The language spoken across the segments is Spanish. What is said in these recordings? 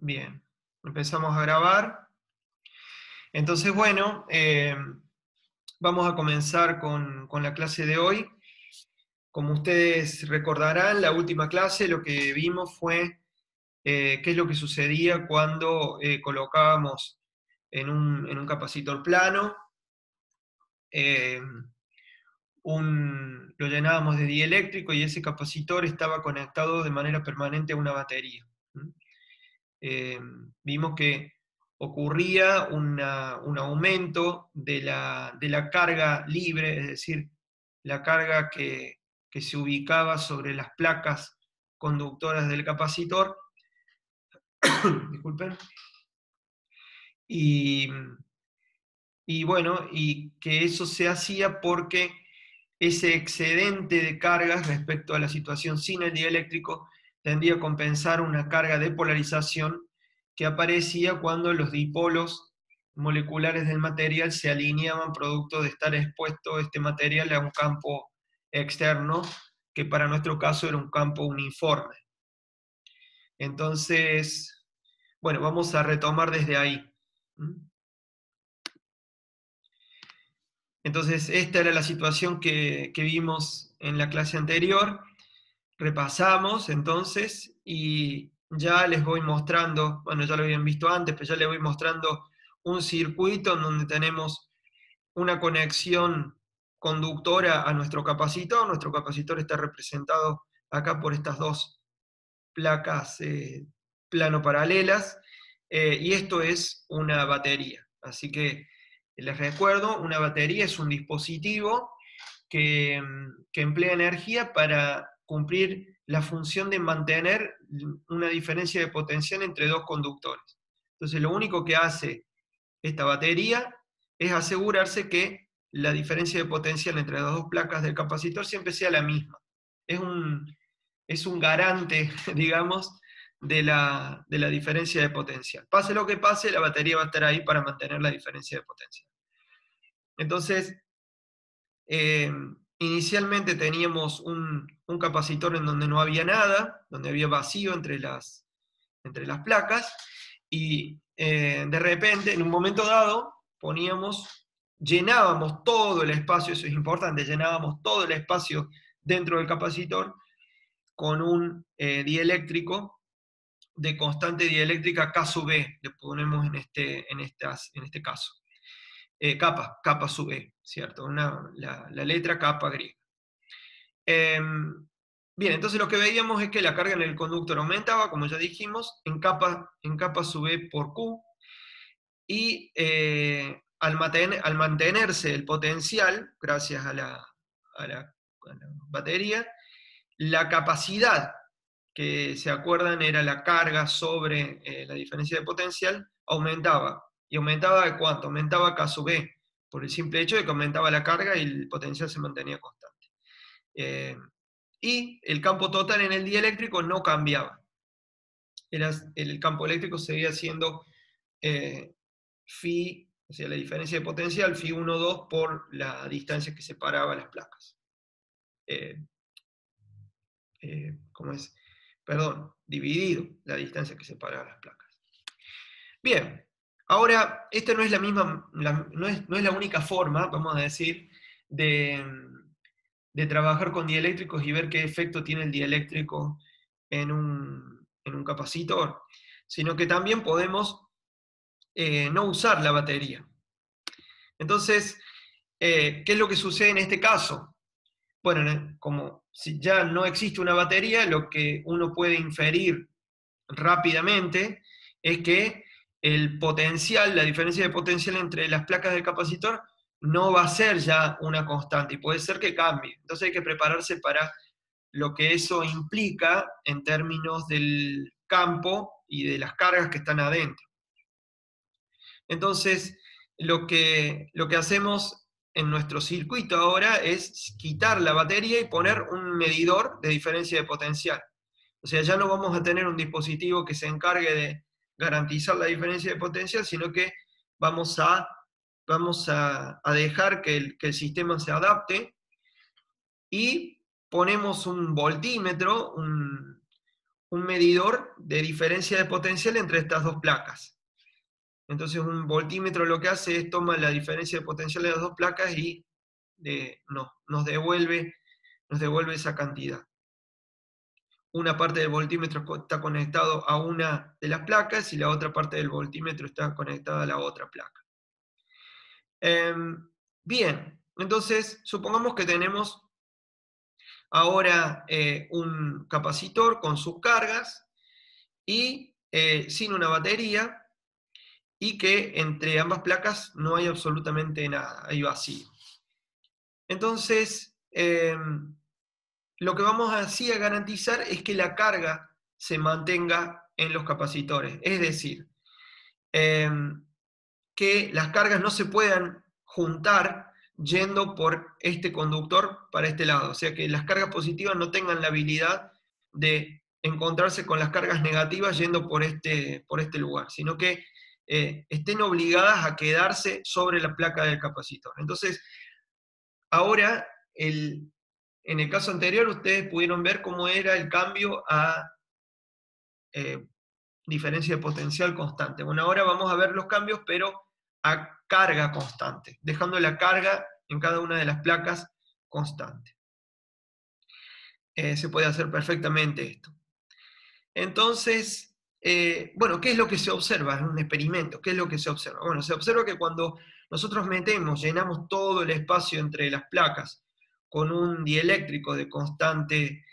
Bien, empezamos a grabar. Entonces, bueno, vamos a comenzar con la clase de hoy. Como ustedes recordarán, la última clase lo que vimos fue qué es lo que sucedía cuando colocábamos en un capacitor plano, eh, lo llenábamos de dieléctrico y ese capacitor estaba conectado de manera permanente a una batería. eh, Vimos que ocurría un aumento de la carga libre, es decir, la carga que se ubicaba sobre las placas conductoras del capacitor, disculpen, y, y bueno, y que eso se hacía porque ese excedente de cargas respecto a la situación sin el dieléctrico tendía a compensar una carga de polarización que aparecía cuando los dipolos moleculares del material se alineaban producto de estar expuesto este material a un campo externo, que para nuestro caso era un campo uniforme. Entonces, bueno, vamos a retomar desde ahí. Entonces, esta era la situación que vimos en la clase anterior. Repasamos entonces y ya les voy mostrando, bueno, ya lo habían visto antes, pero ya les voy mostrando un circuito en donde tenemos una conexión conductora a nuestro capacitor. Nuestro capacitor está representado acá por estas dos placas plano paralelas, y esto es una batería. Así que les recuerdo, una batería es un dispositivo que emplea energía para cumplir la función de mantener una diferencia de potencial entre dos conductores. Entonces, lo único que hace esta batería es asegurarse que la diferencia de potencial entre las dos placas del capacitor siempre sea la misma. Es un garante, digamos, de la diferencia de potencial. Pase lo que pase, la batería va a estar ahí para mantener la diferencia de potencial. Entonces, eh, inicialmente teníamos un capacitor en donde no había nada, donde había vacío entre las placas, y de repente, en un momento dado, llenábamos todo el espacio, eso es importante, llenábamos todo el espacio dentro del capacitor con un dieléctrico de constante dieléctrica K sub E, le ponemos en este caso. Capa sub E, ¿cierto? La letra capa griega. Bien, entonces lo que veíamos es que la carga en el conductor aumentaba, como ya dijimos, en capa sub E por Q, y al mantenerse el potencial, gracias a la batería, la capacidad, que se acuerdan era la carga sobre la diferencia de potencial, aumentaba. ¿Y aumentaba de cuánto? Aumentaba K sub E, por el simple hecho de que aumentaba la carga y el potencial se mantenía constante. Y el campo total en el dieléctrico no cambiaba. El campo eléctrico seguía siendo phi, o sea, la diferencia de potencial, phi 1, 2 por la distancia que separaba las placas. ¿Cómo es? Perdón, dividido la distancia que separaba las placas. Bien, ahora, esta no es no es la única forma, vamos a decir, de trabajar con dieléctricos y ver qué efecto tiene el dieléctrico en un capacitor, sino que también podemos no usar la batería. Entonces, ¿qué es lo que sucede en este caso? Bueno, como si ya no existe una batería, lo que uno puede inferir rápidamente es que el potencial, la diferencia de potencial entre las placas del capacitor no va a ser ya una constante y puede ser que cambie. Entonces hay que prepararse para lo que eso implica en términos del campo y de las cargas que están adentro. Entonces, lo que hacemos en nuestro circuito ahora es quitar la batería y poner un medidor de diferencia de potencial. O sea, ya no vamos a tener un dispositivo que se encargue de garantizar la diferencia de potencial, sino que vamos a dejar que el sistema se adapte y ponemos un voltímetro, un medidor de diferencia de potencial entre estas dos placas. Entonces un voltímetro lo que hace es tomar la diferencia de potencial de las dos placas y nos devuelve esa cantidad. Una parte del voltímetro está conectado a una de las placas y la otra parte del voltímetro está conectada a la otra placa. Bien, entonces supongamos que tenemos ahora un capacitor con sus cargas y sin una batería, y que entre ambas placas no hay absolutamente nada, hay vacío. Entonces, lo que vamos así a garantizar es que la carga se mantenga en los capacitores, es decir, que las cargas no se puedan juntar yendo por este conductor para este lado, o sea que las cargas positivas no tengan la habilidad de encontrarse con las cargas negativas yendo por este lugar, sino que estén obligadas a quedarse sobre la placa del capacitor. Entonces, ahora, en el caso anterior, ustedes pudieron ver cómo era el cambio a diferencia de potencial constante. Bueno, ahora vamos a ver los cambios, pero a carga constante, dejando la carga en cada una de las placas constante. Se puede hacer perfectamente esto. Entonces, bueno, ¿qué es lo que se observa en un experimento? ¿Qué es lo que se observa? Bueno, se observa que cuando nosotros llenamos todo el espacio entre las placas con un dieléctrico de constante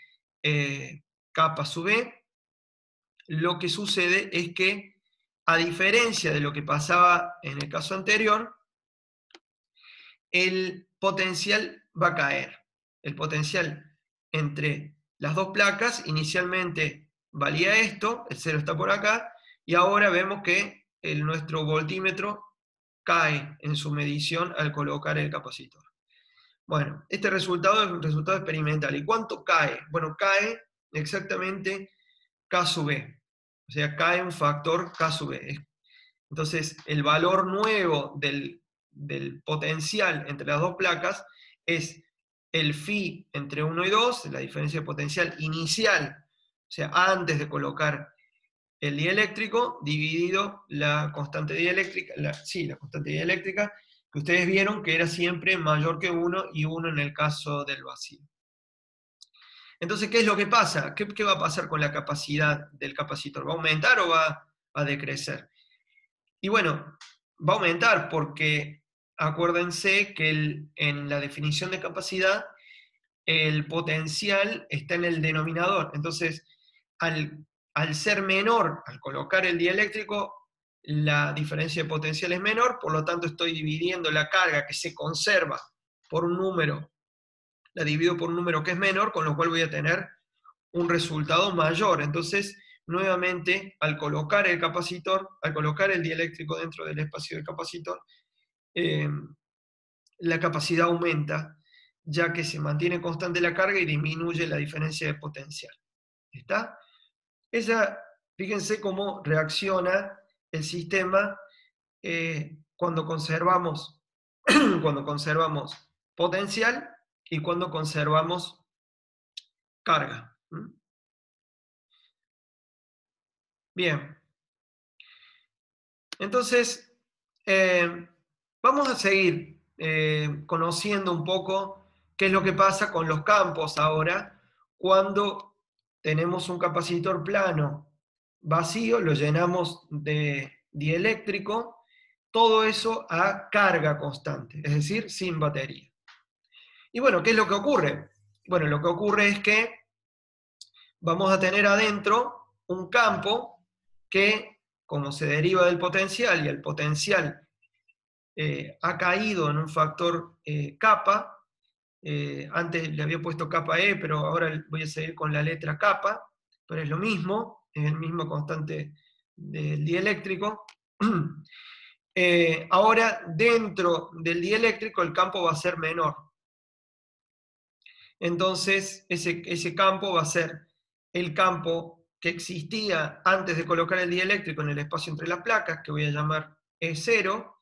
kappa sub E, lo que sucede es que, a diferencia de lo que pasaba en el caso anterior, el potencial va a caer. El potencial entre las dos placas inicialmente valía esto, el 0 está por acá, y ahora vemos que nuestro voltímetro cae en su medición al colocar el capacitor. Bueno, este resultado es un resultado experimental. ¿Y cuánto cae? Bueno, cae exactamente K sub E. O sea, cae un factor K sub E. Entonces, el valor nuevo del potencial entre las dos placas es el phi entre 1 y 2, la diferencia de potencial inicial, o sea, antes de colocar el dieléctrico, dividido la constante dieléctrica, la constante dieléctrica, que ustedes vieron que era siempre mayor que 1 y 1 en el caso del vacío. Entonces, ¿qué es lo que pasa? ¿Qué va a pasar con la capacidad del capacitor? ¿Va a aumentar o va a decrecer? Y bueno, va a aumentar porque acuérdense que en la definición de capacidad el potencial está en el denominador. Entonces, al ser menor, al colocar el dieléctrico, la diferencia de potencial es menor, por lo tanto estoy dividiendo la carga que se conserva por un número, la divido por un número que es menor, con lo cual voy a tener un resultado mayor. Entonces, nuevamente, al colocar el capacitor, al colocar el dieléctrico dentro del espacio del capacitor, la capacidad aumenta, ya que se mantiene constante la carga y disminuye la diferencia de potencial. ¿Está? Fíjense cómo reacciona el sistema cuando conservamos, cuando conservamos potencial y cuando conservamos carga. Bien. Entonces, vamos a seguir conociendo un poco qué es lo que pasa con los campos ahora cuando tenemos un capacitor plano vacío, lo llenamos de dieléctrico, todo eso a carga constante, es decir, sin batería. Y bueno, ¿qué es lo que ocurre? Bueno, lo que ocurre es que vamos a tener adentro un campo que, como se deriva del potencial y el potencial ha caído en un factor kappa, antes le había puesto kappa E, pero ahora voy a seguir con la letra kappa, pero es lo mismo, es el mismo constante del dieléctrico. Ahora, dentro del dieléctrico, el campo va a ser menor. Entonces, ese campo va a ser el campo que existía antes de colocar el dieléctrico en el espacio entre las placas, que voy a llamar E0,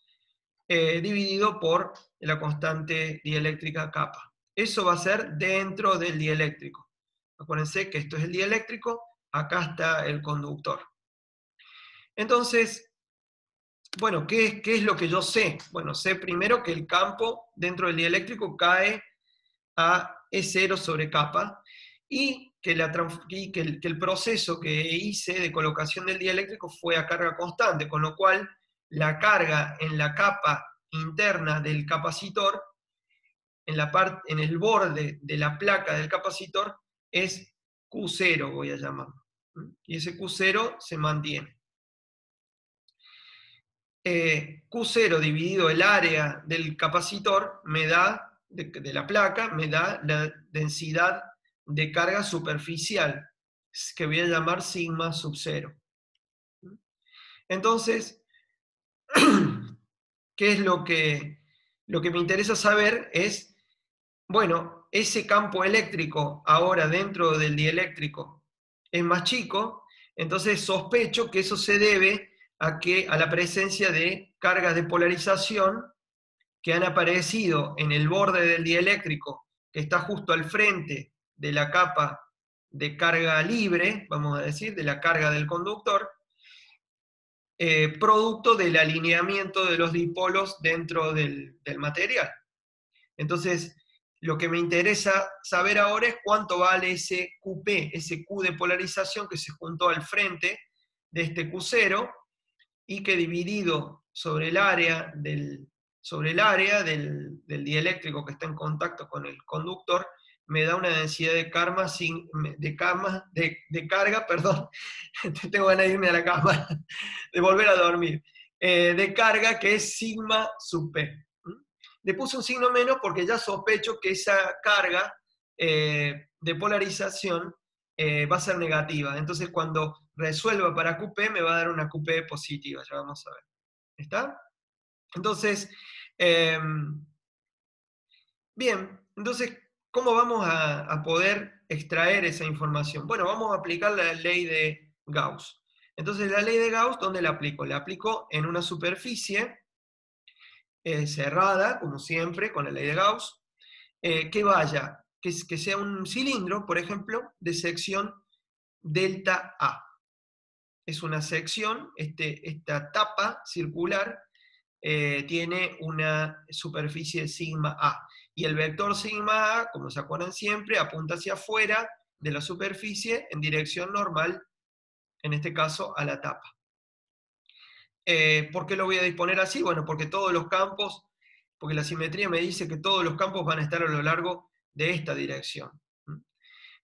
dividido por la constante dieléctrica kappa. Eso va a ser dentro del dieléctrico. Acuérdense que esto es el dieléctrico acá está el conductor. Entonces, bueno, ¿qué es lo que yo sé? Bueno, sé primero que el campo dentro del dieléctrico cae a E0 sobre kappa, y que el proceso que hice de colocación del dieléctrico fue a carga constante, con lo cual la carga en la capa interna del capacitor, en el borde de la placa del capacitor, es Q0, voy a llamarlo. Y ese Q0 se mantiene. Q0 dividido el área del capacitor me da, de la placa, me da la densidad de carga superficial, que voy a llamar sigma sub 0. Entonces, ¿qué es lo que me interesa saber? Es, bueno, ese campo eléctrico ahora dentro del dieléctrico es más chico, entonces sospecho que eso se debe a la presencia de cargas de polarización que han aparecido en el borde del dieléctrico, que está justo al frente de la capa de carga libre, vamos a decir, de la carga del conductor, producto del alineamiento de los dipolos dentro del material. Entonces, lo que me interesa saber ahora es cuánto vale ese QP, ese Q de polarización que se juntó al frente de este Q0, y que dividido sobre el área del dieléctrico que está en contacto con el conductor, me da una densidad de carga, perdón, tengo ganas de irme a la cama, de volver a dormir, de carga que es sigma sub P. Le puse un signo menos porque ya sospecho que esa carga de polarización va a ser negativa. Entonces, cuando resuelva para QP, me va a dar una QP positiva, ya vamos a ver. ¿Está? Entonces, bien, entonces, ¿cómo vamos a poder extraer esa información? Bueno, vamos a aplicar la ley de Gauss. Entonces, la ley de Gauss, ¿dónde la aplico? La aplico en una superficie cerrada, como siempre, con la ley de Gauss, que sea un cilindro, por ejemplo, de sección delta A. Es una sección, esta tapa circular tiene una superficie sigma A. Y el vector sigma A, como se acuerdan siempre, apunta hacia afuera de la superficie en dirección normal, en este caso a la tapa. ¿Por qué lo voy a disponer así? Bueno, porque todos los campos, porque la simetría me dice que todos los campos van a estar a lo largo de esta dirección.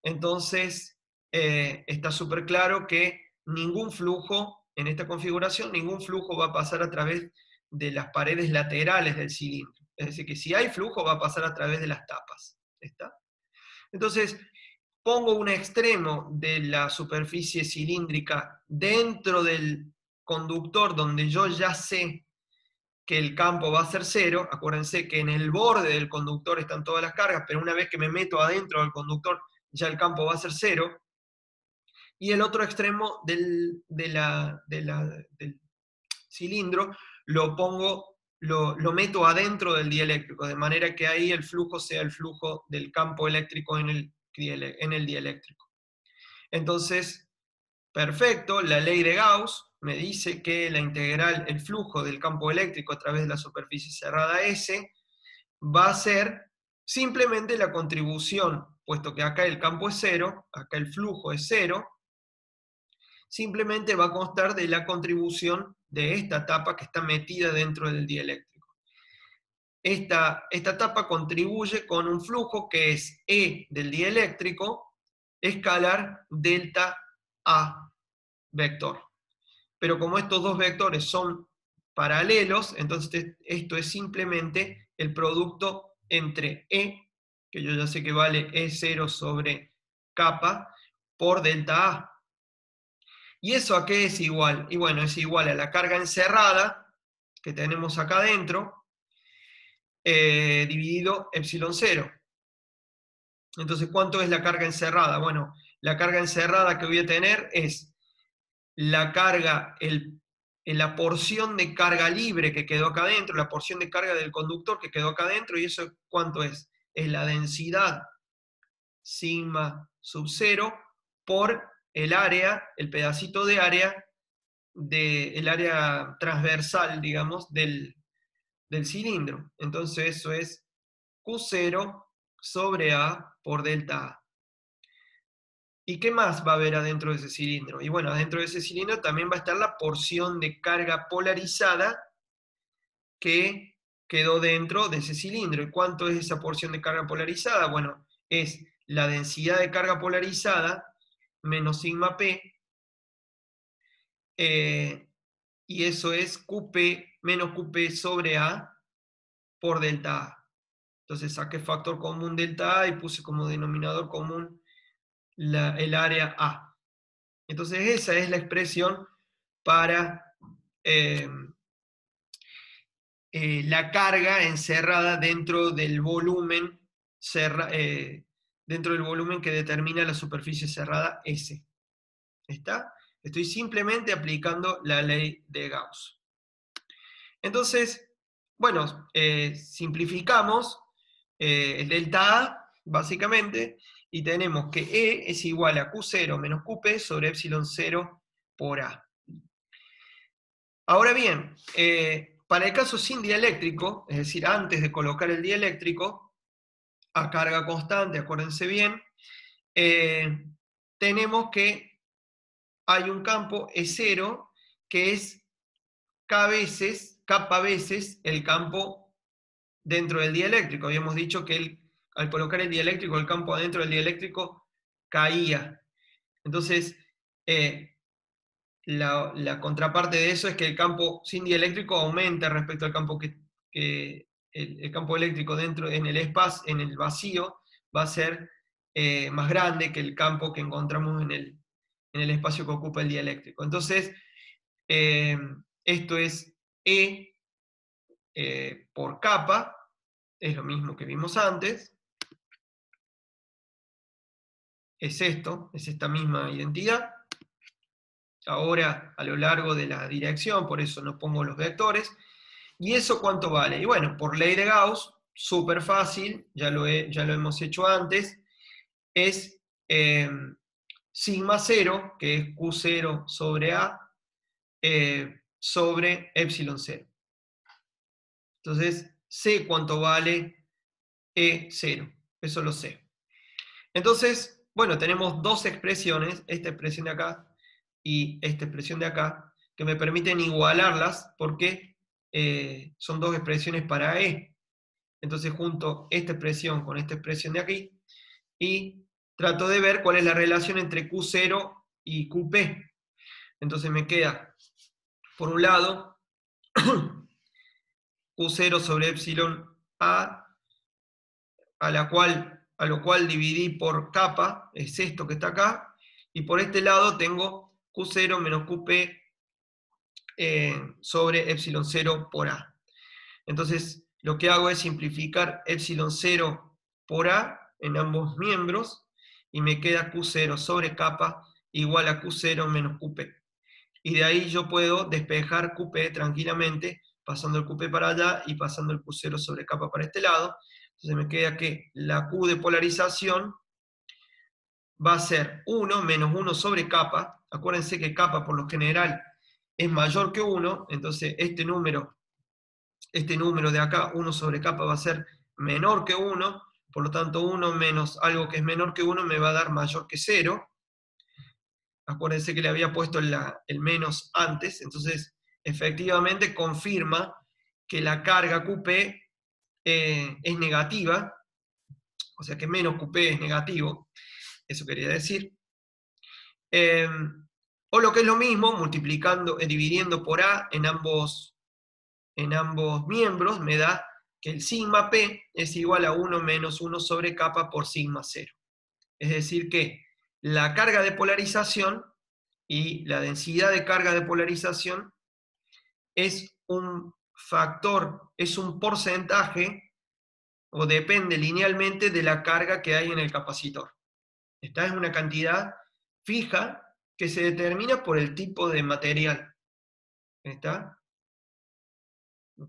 Entonces, está súper claro que ningún flujo, en esta configuración, ningún flujo va a pasar a través de las paredes laterales del cilindro. Es decir, que si hay flujo va a pasar a través de las tapas. ¿Está? Entonces, pongo un extremo de la superficie cilíndrica dentro del conductor donde yo ya sé que el campo va a ser cero. Acuérdense que en el borde del conductor están todas las cargas, pero una vez que me meto adentro del conductor ya el campo va a ser cero. Y el otro extremo del cilindro lo meto adentro del dieléctrico, de manera que ahí el flujo sea el flujo del campo eléctrico en el dieléctrico. Entonces, perfecto, la ley de Gauss me dice que la integral, el flujo del campo eléctrico a través de la superficie cerrada S, va a ser simplemente la contribución, puesto que acá el campo es cero, acá el flujo es cero, simplemente va a constar de la contribución de esta tapa que está metida dentro del dieléctrico. Esta tapa contribuye con un flujo que es E del dieléctrico escalar delta A vector. Pero como estos dos vectores son paralelos, entonces esto es simplemente el producto entre E, que yo ya sé que vale E0 sobre kappa, por delta A. ¿Y eso a qué es igual? Y bueno, es igual a la carga encerrada que tenemos acá adentro, dividido epsilon 0. Entonces, ¿cuánto es la carga encerrada? Bueno, la carga encerrada que voy a tener es la carga, la porción de carga libre que quedó acá adentro, la porción de carga del conductor que quedó acá adentro, y eso ¿cuánto es? Es la densidad sigma sub 0 por el área, el pedacito de área, el área transversal, digamos, del cilindro. Entonces eso es Q0 sobre A por delta A. ¿Y qué más va a haber adentro de ese cilindro? Y bueno, adentro de ese cilindro también va a estar la porción de carga polarizada que quedó dentro de ese cilindro. ¿Y cuánto es esa porción de carga polarizada? Bueno, es la densidad de carga polarizada menos sigma P, y eso es QP menos QP sobre A por delta A. Entonces saqué factor común delta A y puse como denominador común el área A. Entonces esa es la expresión para eh, la carga encerrada dentro del volumen que determina la superficie cerrada S. ¿Está? Estoy simplemente aplicando la ley de Gauss. Entonces, bueno, simplificamos el delta A, básicamente, y tenemos que E es igual a Q0 menos QP sobre epsilon 0 por A. Ahora bien, para el caso sin dieléctrico, es decir, antes de colocar el dieléctrico, a carga constante, acuérdense bien, tenemos que hay un campo E0 que es kappa veces el campo dentro del dieléctrico. Habíamos dicho que al colocar el dieléctrico, el campo adentro del dieléctrico caía. Entonces, la contraparte de eso es que el campo sin dieléctrico aumenta respecto al campo el campo eléctrico dentro en el espacio, en el vacío, va a ser más grande que el campo que encontramos en el espacio que ocupa el dieléctrico. Entonces, esto es E por capa, es lo mismo que vimos antes, es esto, es esta misma identidad. Ahora a lo largo de la dirección, por eso no pongo los vectores. ¿Y eso cuánto vale? Y bueno, por ley de Gauss, súper fácil, ya lo hemos hecho antes, es sigma 0, que es Q0 sobre A, sobre epsilon 0. Entonces, sé cuánto vale E0, eso lo sé. Entonces, bueno, tenemos dos expresiones, esta expresión de acá y esta expresión de acá, que me permiten igualarlas porque son dos expresiones para E. Entonces junto esta expresión con esta expresión de aquí y trato de ver cuál es la relación entre Q0 y QP. Entonces me queda, por un lado, Q0 sobre epsilon A, a lo cual dividí por capa, es esto que está acá, y por este lado tengo Q0 menos QP sobre epsilon 0 por A. Entonces, lo que hago es simplificar epsilon 0 por A en ambos miembros, y me queda Q0 sobre capa igual a Q0 menos QP. Y de ahí yo puedo despejar QP tranquilamente, pasando el QP para allá y pasando el Q0 sobre capa para este lado. Entonces me queda que la Q de polarización va a ser 1 menos 1 sobre capa. Acuérdense que capa por lo general es mayor que 1, entonces este número de acá, 1 sobre capa, va a ser menor que 1, por lo tanto 1 menos algo que es menor que 1 me va a dar mayor que 0. Acuérdense que le había puesto el menos antes, entonces efectivamente confirma que la carga QP es negativa, o sea que menos QP es negativo, eso quería decir. O lo que es lo mismo, multiplicando, dividiendo por A en ambos miembros, me da que el sigma P es igual a 1 menos 1 sobre capa por sigma 0. Es decir que la carga de polarización y la densidad de carga de polarización es un factor, es un porcentaje, o depende linealmente de la carga que hay en el capacitor. Esta es una cantidad fija que se determina por el tipo de material. ¿Está?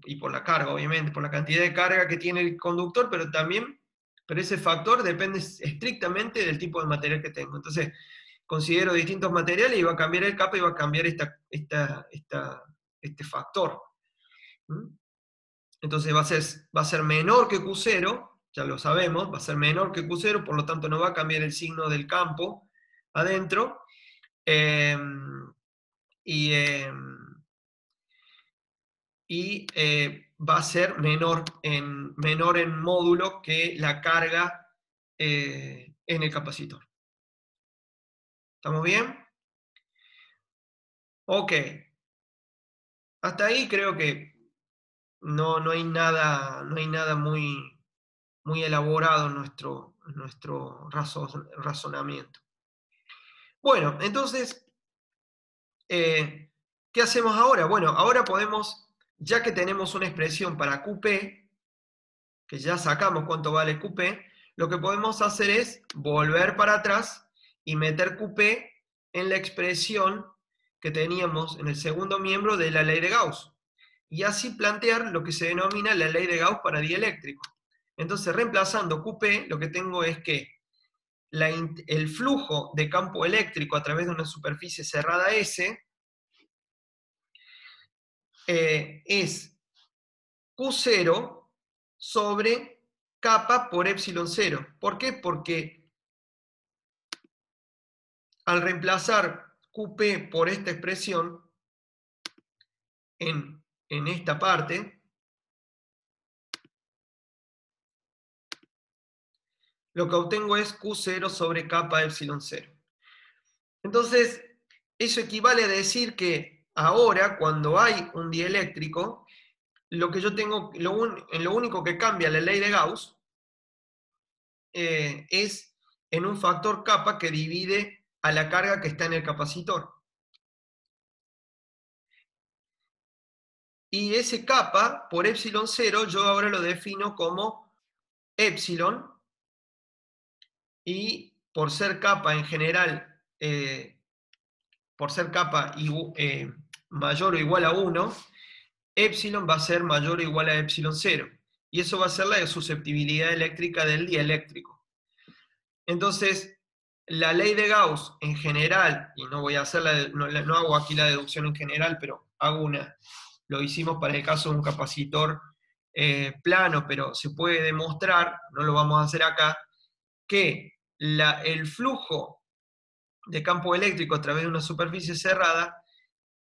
Y por la carga, obviamente, por la cantidad de carga que tiene el conductor, pero ese factor depende estrictamente del tipo de material que tengo. Entonces, considero distintos materiales y va a cambiar el kappa y va a cambiar este factor. ¿Mm? Entonces va a ser menor que Q0, ya lo sabemos, va a ser menor que Q0, por lo tanto no va a cambiar el signo del campo adentro. Eh, y va a ser menor en módulo que la carga en el capacitor. ¿Estamos bien? Ok. Hasta ahí creo que no hay nada muy elaborado en nuestro razonamiento. Bueno, entonces, ¿qué hacemos ahora? Bueno, ahora podemos, ya que tenemos una expresión para QP, que ya sacamos cuánto vale QP, lo que podemos hacer es volver para atrás y meter QP en la expresión que teníamos en el segundo miembro de la ley de Gauss. Y así plantear lo que se denomina la ley de Gauss para dieléctrico. Entonces, reemplazando QP, lo que tengo es que el flujo de campo eléctrico a través de una superficie cerrada S es Q0 sobre kappa por epsilon 0. ¿Por qué? Porque al reemplazar QP por esta expresión en esta parte, lo que obtengo es Q0 sobre kappa epsilon 0. Entonces, eso equivale a decir que ahora, cuando hay un dieléctrico, lo que yo tengo, lo único que cambia la ley de Gauss es en un factor kappa que divide a la carga que está en el capacitor. Y ese kappa por epsilon 0 yo ahora lo defino como epsilon, y por ser kappa en general, por ser kappa mayor o igual a 1, epsilon va a ser mayor o igual a epsilon 0. Y eso va a ser la susceptibilidad eléctrica del dieléctrico. Entonces, la ley de Gauss en general, y no voy a no hago aquí la deducción en general, pero hago lo hicimos para el caso de un capacitor plano, pero se puede demostrar, no lo vamos a hacer acá, que el flujo de campo eléctrico a través de una superficie cerrada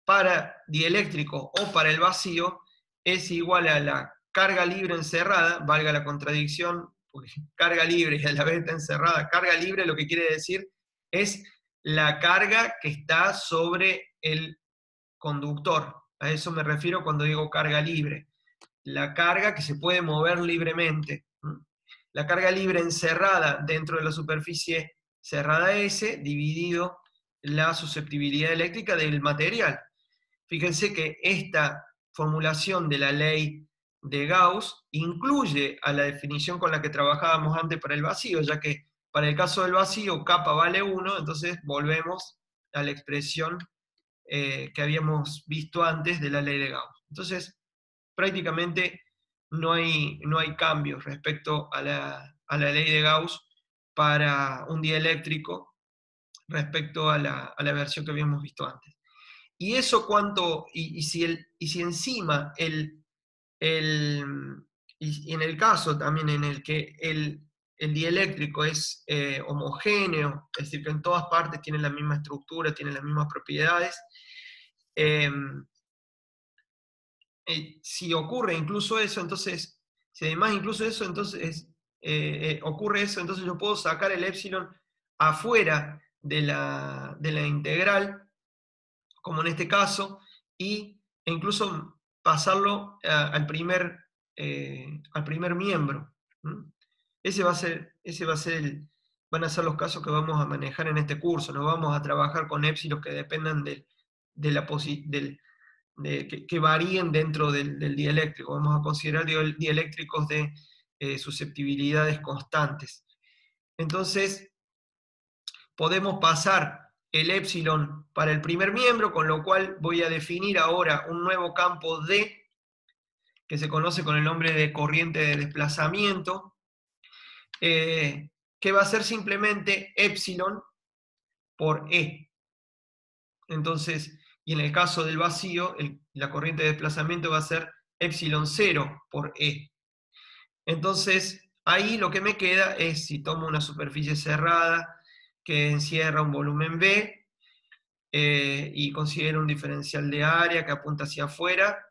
para dieléctrico o para el vacío es igual a la carga libre encerrada, valga la contradicción, porque carga libre y a la vez está encerrada. Carga libre lo que quiere decir es la carga que está sobre el conductor. A eso me refiero cuando digo carga libre. La carga que se puede mover libremente. La carga libre encerrada dentro de la superficie cerrada S dividido la susceptibilidad eléctrica del material. Fíjense que esta formulación de la ley de Gauss incluye a la definición con la que trabajábamos antes para el vacío, ya que para el caso del vacío kappa vale 1, entonces volvemos a la expresión que habíamos visto antes de la ley de Gauss. Entonces, prácticamente no hay cambios respecto a la ley de Gauss para un dieléctrico respecto a la versión que habíamos visto antes. Y eso cuánto, y si encima y en el caso también en el que el dieléctrico es homogéneo, es decir, que en todas partes tiene la misma estructura, tiene las mismas propiedades, si ocurre incluso eso, entonces, si además incluso eso, entonces ocurre eso, entonces yo puedo sacar el epsilon afuera de la integral, como en este caso, e incluso pasarlo al primer miembro. ¿Mm? Ese va a ser van a ser los casos que vamos a manejar en este curso. No vamos a trabajar con épsilos que dependan que varíen dentro del dieléctrico. Vamos a considerar dieléctricos de susceptibilidades constantes. Entonces, podemos pasar el epsilon para el primer miembro, con lo cual voy a definir ahora un nuevo campo D, que se conoce con el nombre de corriente de desplazamiento, que va a ser simplemente epsilon por E. Entonces, y en el caso del vacío, la corriente de desplazamiento va a ser epsilon 0 por E. Entonces, ahí lo que me queda es, si tomo una superficie cerrada que encierra un volumen B, y considero un diferencial de área que apunta hacia afuera,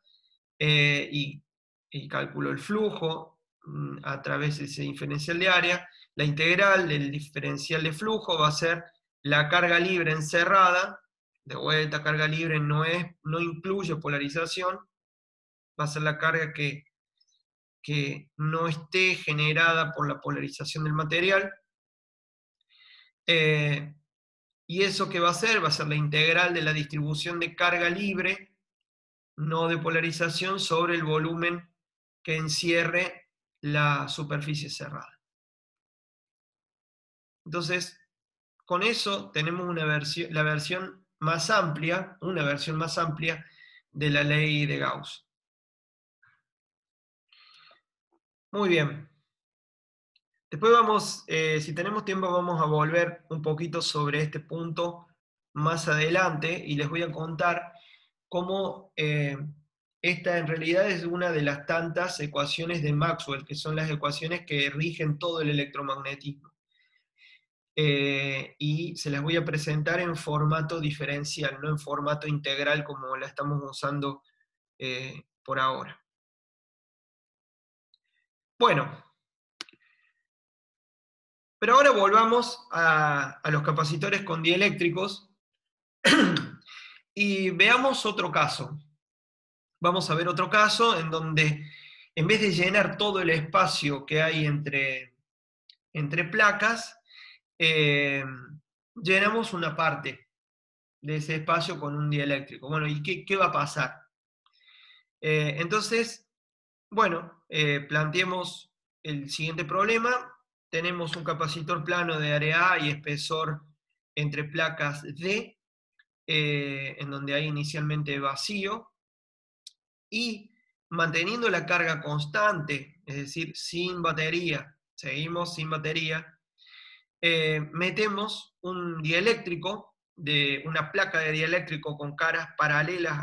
y calculo el flujo a través de ese diferencial de área, la integral del diferencial de flujo va a ser la carga libre encerrada. De vuelta, carga libre no incluye polarización, va a ser la carga que no esté generada por la polarización del material. ¿Y eso qué va a ser? Va a ser la integral de la distribución de carga libre, no de polarización, sobre el volumen que encierre la superficie cerrada. Entonces, con eso tenemos una versión más amplia, una versión más amplia de la ley de Gauss. Muy bien. Después vamos, si tenemos tiempo, vamos a volver un poquito sobre este punto más adelante y les voy a contar cómo esta en realidad es una de las tantas ecuaciones de Maxwell, que son las ecuaciones que rigen todo el electromagnetismo. Y se las voy a presentar en formato diferencial, no en formato integral como la estamos usando por ahora. Bueno, pero ahora volvamos a los capacitores con dieléctricos y veamos otro caso. Vamos a ver otro caso en donde, en vez de llenar todo el espacio que hay entre placas, llenamos una parte de ese espacio con un dieléctrico. Bueno, ¿y qué va a pasar? Entonces, bueno, planteemos el siguiente problema. Tenemos un capacitor plano de área A y espesor entre placas D, en donde hay inicialmente vacío, y manteniendo la carga constante, es decir, sin batería, seguimos sin batería, metemos un dieléctrico, una placa de dieléctrico con caras paralelas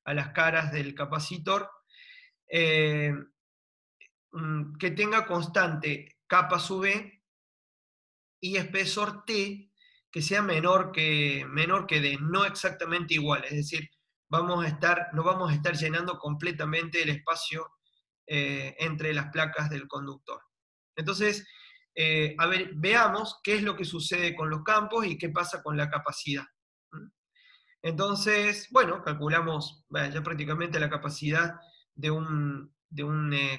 a las caras del capacitor, que tenga constante kappa sub E y espesor T que sea menor que D, no exactamente igual, es decir, no vamos a estar llenando completamente el espacio entre las placas del conductor. Entonces, a ver, veamos qué es lo que sucede con los campos y qué pasa con la capacidad. Entonces, bueno, calculamos ya prácticamente la capacidad de un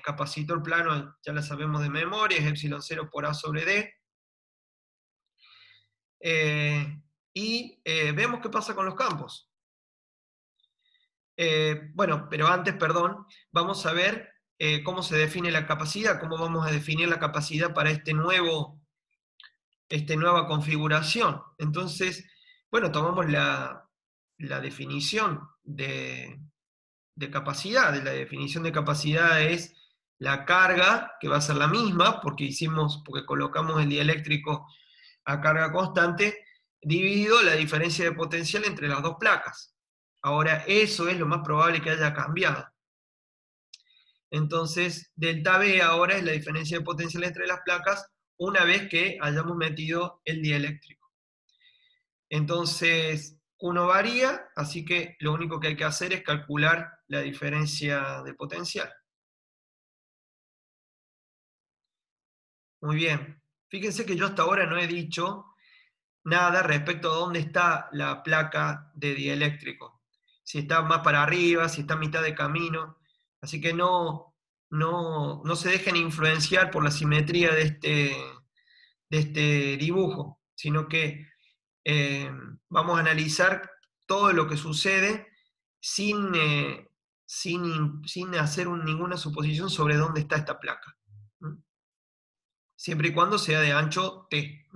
capacitor plano, ya la sabemos de memoria, es epsilon 0 por A sobre D. Y vemos qué pasa con los campos. Bueno, pero antes, perdón, vamos a ver cómo se define la capacidad, cómo vamos a definir la capacidad para esta nueva configuración. Entonces, bueno, tomamos la definición de capacidad. La definición de capacidad es la carga, que va a ser la misma, porque colocamos el dieléctrico a carga constante, dividido la diferencia de potencial entre las dos placas. Ahora, eso es lo más probable que haya cambiado. Entonces, delta B ahora es la diferencia de potencial entre las placas una vez que hayamos metido el dieléctrico. Entonces, Q varía, así que lo único que hay que hacer es calcular la diferencia de potencial. Muy bien. Fíjense que yo hasta ahora no he dicho nada respecto a dónde está la placa de dieléctrico. Si está más para arriba, si está a mitad de camino. Así que no se dejen influenciar por la simetría de este dibujo, sino que vamos a analizar todo lo que sucede sin hacer ninguna suposición sobre dónde está esta placa. Siempre y cuando sea de ancho T.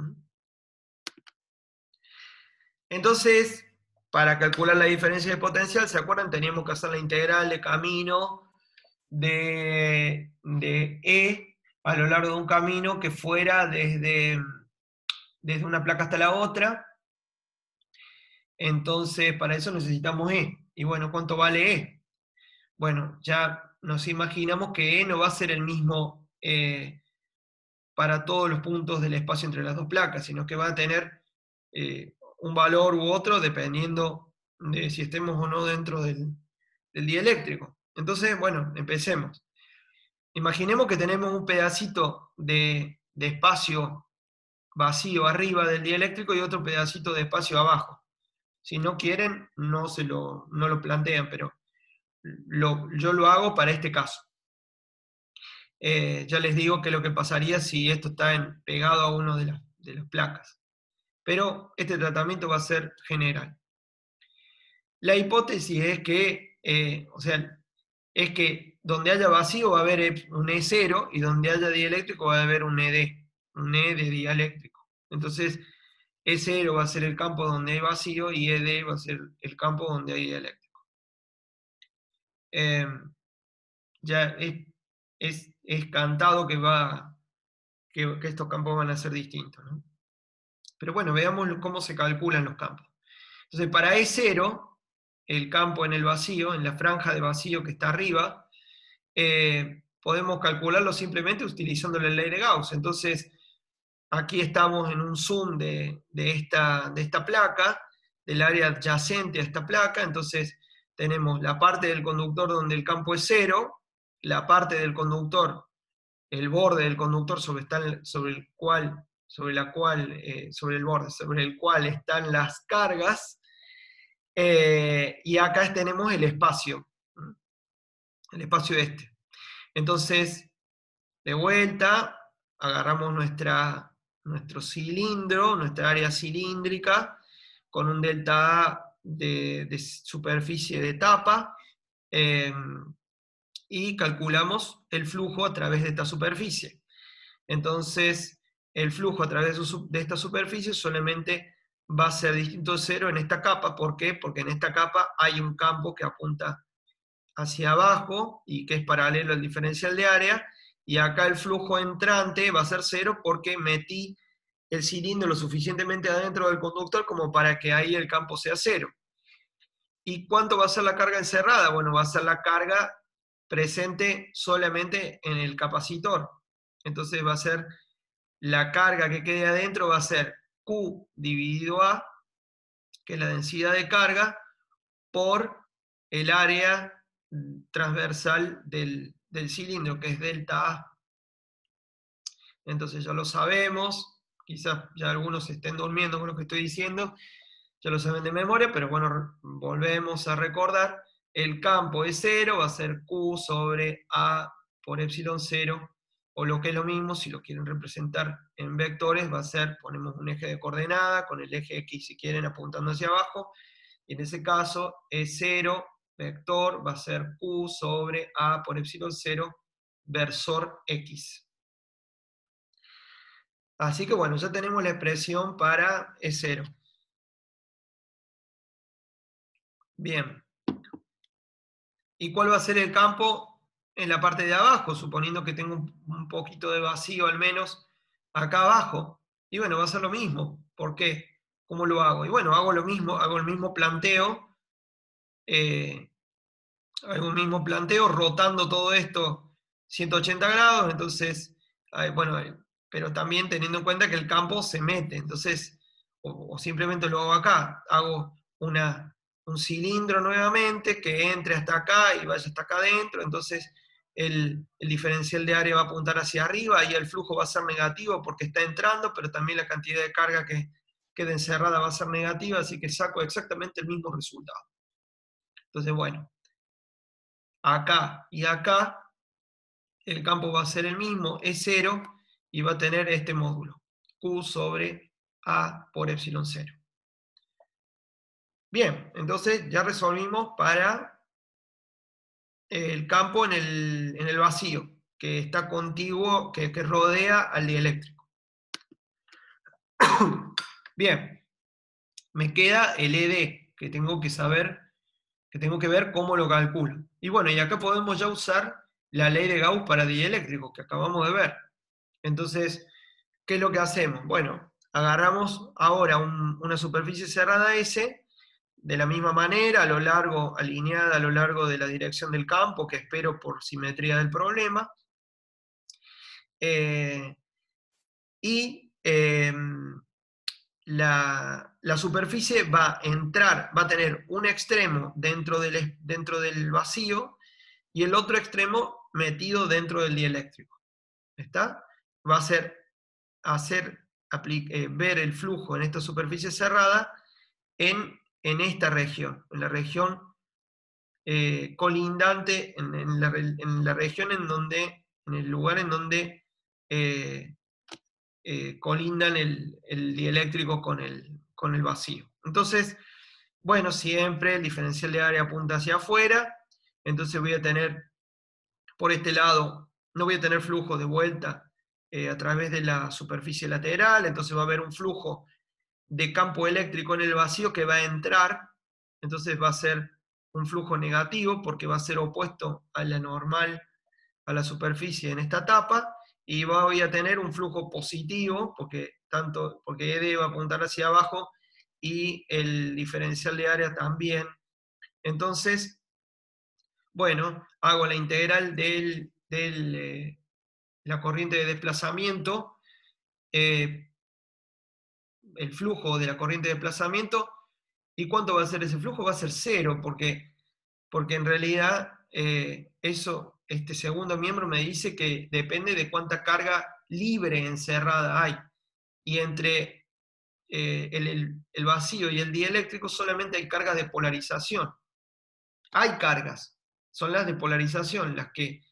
Entonces, para calcular la diferencia de potencial, ¿se acuerdan? Teníamos que hacer la integral de camino de E a lo largo de un camino que fuera desde una placa hasta la otra, Entonces, para eso necesitamos E. Y bueno, ¿cuánto vale E? Bueno, ya nos imaginamos que E no va a ser el mismo para todos los puntos del espacio entre las dos placas, sino que va a tener un valor u otro dependiendo de si estemos o no dentro del dieléctrico. Entonces, bueno, empecemos. Imaginemos que tenemos un pedacito de espacio vacío arriba del dieléctrico y otro pedacito de espacio abajo. Si no quieren, no lo plantean, pero yo lo hago para este caso. Ya les digo que lo que pasaría si esto está pegado a una de las placas. Pero este tratamiento va a ser general. La hipótesis es que, es que donde haya vacío va a haber un E0 y donde haya dieléctrico va a haber un ED, un E de dieléctrico. Entonces, E0 va a ser el campo donde hay vacío y ED va a ser el campo donde hay dieléctrico. Ya es cantado que estos campos van a ser distintos, ¿no? Pero bueno, veamos cómo se calculan los campos. Entonces, para E0, el campo en el vacío, en la franja de vacío que está arriba, podemos calcularlo simplemente utilizando la ley de Gauss. Entonces, aquí estamos en un zoom de esta placa, del área adyacente a esta placa, entonces tenemos la parte del conductor donde el campo es 0, la parte del conductor, el borde del conductor sobre el borde sobre el cual están las cargas, y acá tenemos el espacio este. Entonces, de vuelta, agarramos nuestro cilindro, nuestra área cilíndrica, con un delta A de superficie de tapa, y calculamos el flujo a través de esta superficie. Entonces, el flujo a través de esta superficie solamente va a ser distinto de cero en esta capa. ¿Por qué? Porque en esta capa hay un campo que apunta hacia abajo y que es paralelo al diferencial de área, y acá el flujo entrante va a ser cero porque metí el cilindro lo suficientemente adentro del conductor como para que ahí el campo sea cero. ¿Y cuánto va a ser la carga encerrada? Bueno, va a ser la carga presente solamente en el capacitor. Entonces va a ser la carga que quede adentro, va a ser Q dividido A, que es la densidad de carga, por el área transversal del cilindro, que es delta A. Entonces ya lo sabemos, quizás ya algunos estén durmiendo con lo que estoy diciendo, ya lo saben de memoria, pero bueno, volvemos a recordar, el campo es 0, va a ser Q sobre A por epsilon 0, o lo que es lo mismo, si lo quieren representar en vectores, va a ser, ponemos un eje de coordenada, con el eje X si quieren apuntando hacia abajo, y en ese caso, E0 vector va a ser Q sobre A por epsilon 0 versor X. Así que bueno, ya tenemos la expresión para E0. Bien. ¿Y cuál va a ser el campo en la parte de abajo? Suponiendo que tengo un poquito de vacío al menos acá abajo. Y bueno, va a ser lo mismo. ¿Por qué? ¿Cómo lo hago? Y bueno, hago lo mismo, hago el mismo planteo. Hago el mismo planteo rotando todo esto 180 grados. Entonces, bueno, pero también teniendo en cuenta que el campo se mete. Entonces, o simplemente lo hago acá. Hago un cilindro nuevamente que entre hasta acá y vaya hasta acá adentro. Entonces, el diferencial de área va a apuntar hacia arriba y el flujo va a ser negativo porque está entrando, pero también la cantidad de carga que queda encerrada va a ser negativa, así que saco exactamente el mismo resultado. Entonces, bueno, acá y acá el campo va a ser el mismo, es 0, y va a tener este módulo, Q sobre A por epsilon 0. Bien, entonces ya resolvimos para el campo en el vacío, que está contiguo, que rodea al dieléctrico. Bien, me queda el ED, que tengo que saber, que tengo que ver cómo lo calculo. Y bueno, y acá podemos ya usar la ley de Gauss para dieléctrico, que acabamos de ver. Entonces, ¿qué es lo que hacemos? Bueno, agarramos ahora una superficie cerrada S, de la misma manera, a lo largo, alineada a lo largo de la dirección del campo, que espero por simetría del problema. Y la superficie va a entrar, va a tener un extremo dentro del vacío y el otro extremo metido dentro del dieléctrico. ¿Está? Va a ver el flujo en esta superficie cerrada en esta región, en la región colindante, en la región en el lugar en donde colindan el dieléctrico con el vacío. Entonces, bueno, siempre el diferencial de área apunta hacia afuera, entonces voy a tener por este lado, no voy a tener flujo de vuelta a través de la superficie lateral, entonces va a haber un flujo de campo eléctrico en el vacío que va a entrar, entonces va a ser un flujo negativo porque va a ser opuesto a la normal, a la superficie en esta etapa, y voy a tener un flujo positivo porque ED va a apuntar hacia abajo y el diferencial de área también. Entonces, bueno, hago la integral de la corriente de desplazamiento, el flujo de la corriente de desplazamiento. ¿Y cuánto va a ser ese flujo? Va a ser cero, porque en realidad este segundo miembro me dice que depende de cuánta carga libre encerrada hay. Y entre el vacío y el dieléctrico solamente hay cargas de polarización. Hay cargas, son las de polarización, las que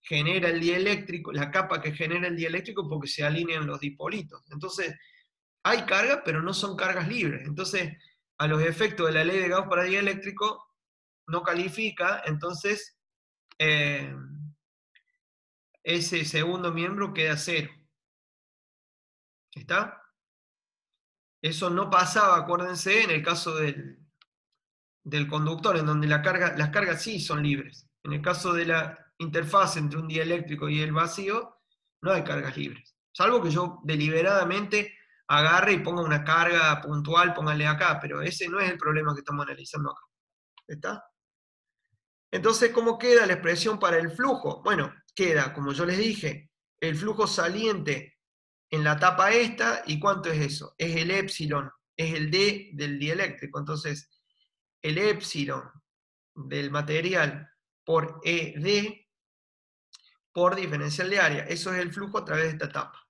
genera el dieléctrico, la capa que genera el dieléctrico porque se alinean los dipolitos. Entonces, hay cargas, pero no son cargas libres. Entonces, a los efectos de la ley de Gauss para dieléctrico, no califica, entonces ese segundo miembro queda cero. ¿Está? Eso no pasaba, acuérdense, en el caso del conductor, en donde las cargas sí son libres. En el caso de la interfaz entre un dieléctrico y el vacío, no hay cargas libres. Salvo que yo deliberadamente agarre y ponga una carga puntual, póngale acá, pero ese no es el problema que estamos analizando acá. ¿Está? Entonces, ¿cómo queda la expresión para el flujo? Bueno, queda, como yo les dije, el flujo saliente en la etapa esta, ¿y cuánto es eso? Es el épsilon, es el D del dieléctrico. Entonces, el épsilon del material por ED por diferencial de área. Eso es el flujo a través de esta etapa.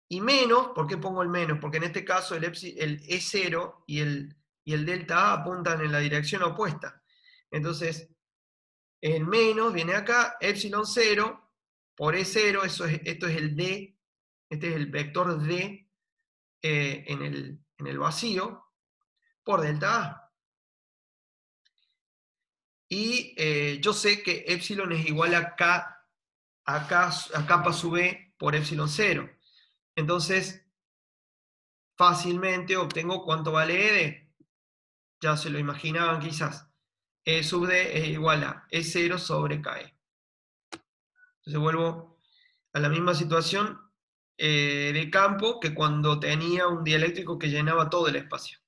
Y menos, ¿por qué pongo el menos? Porque en este caso el E0 y el delta A apuntan en la dirección opuesta. Entonces, el menos viene acá, epsilon 0 por E0, esto es el D, este es el vector D en el vacío, por delta A. Y yo sé que epsilon es igual a K, a capa sub E por epsilon 0. Entonces, fácilmente obtengo cuánto vale ED. Ya se lo imaginaban quizás. E sub D es igual a E0 sobre KE. Entonces vuelvo a la misma situación de campo que cuando tenía un dieléctrico que llenaba todo el espacio.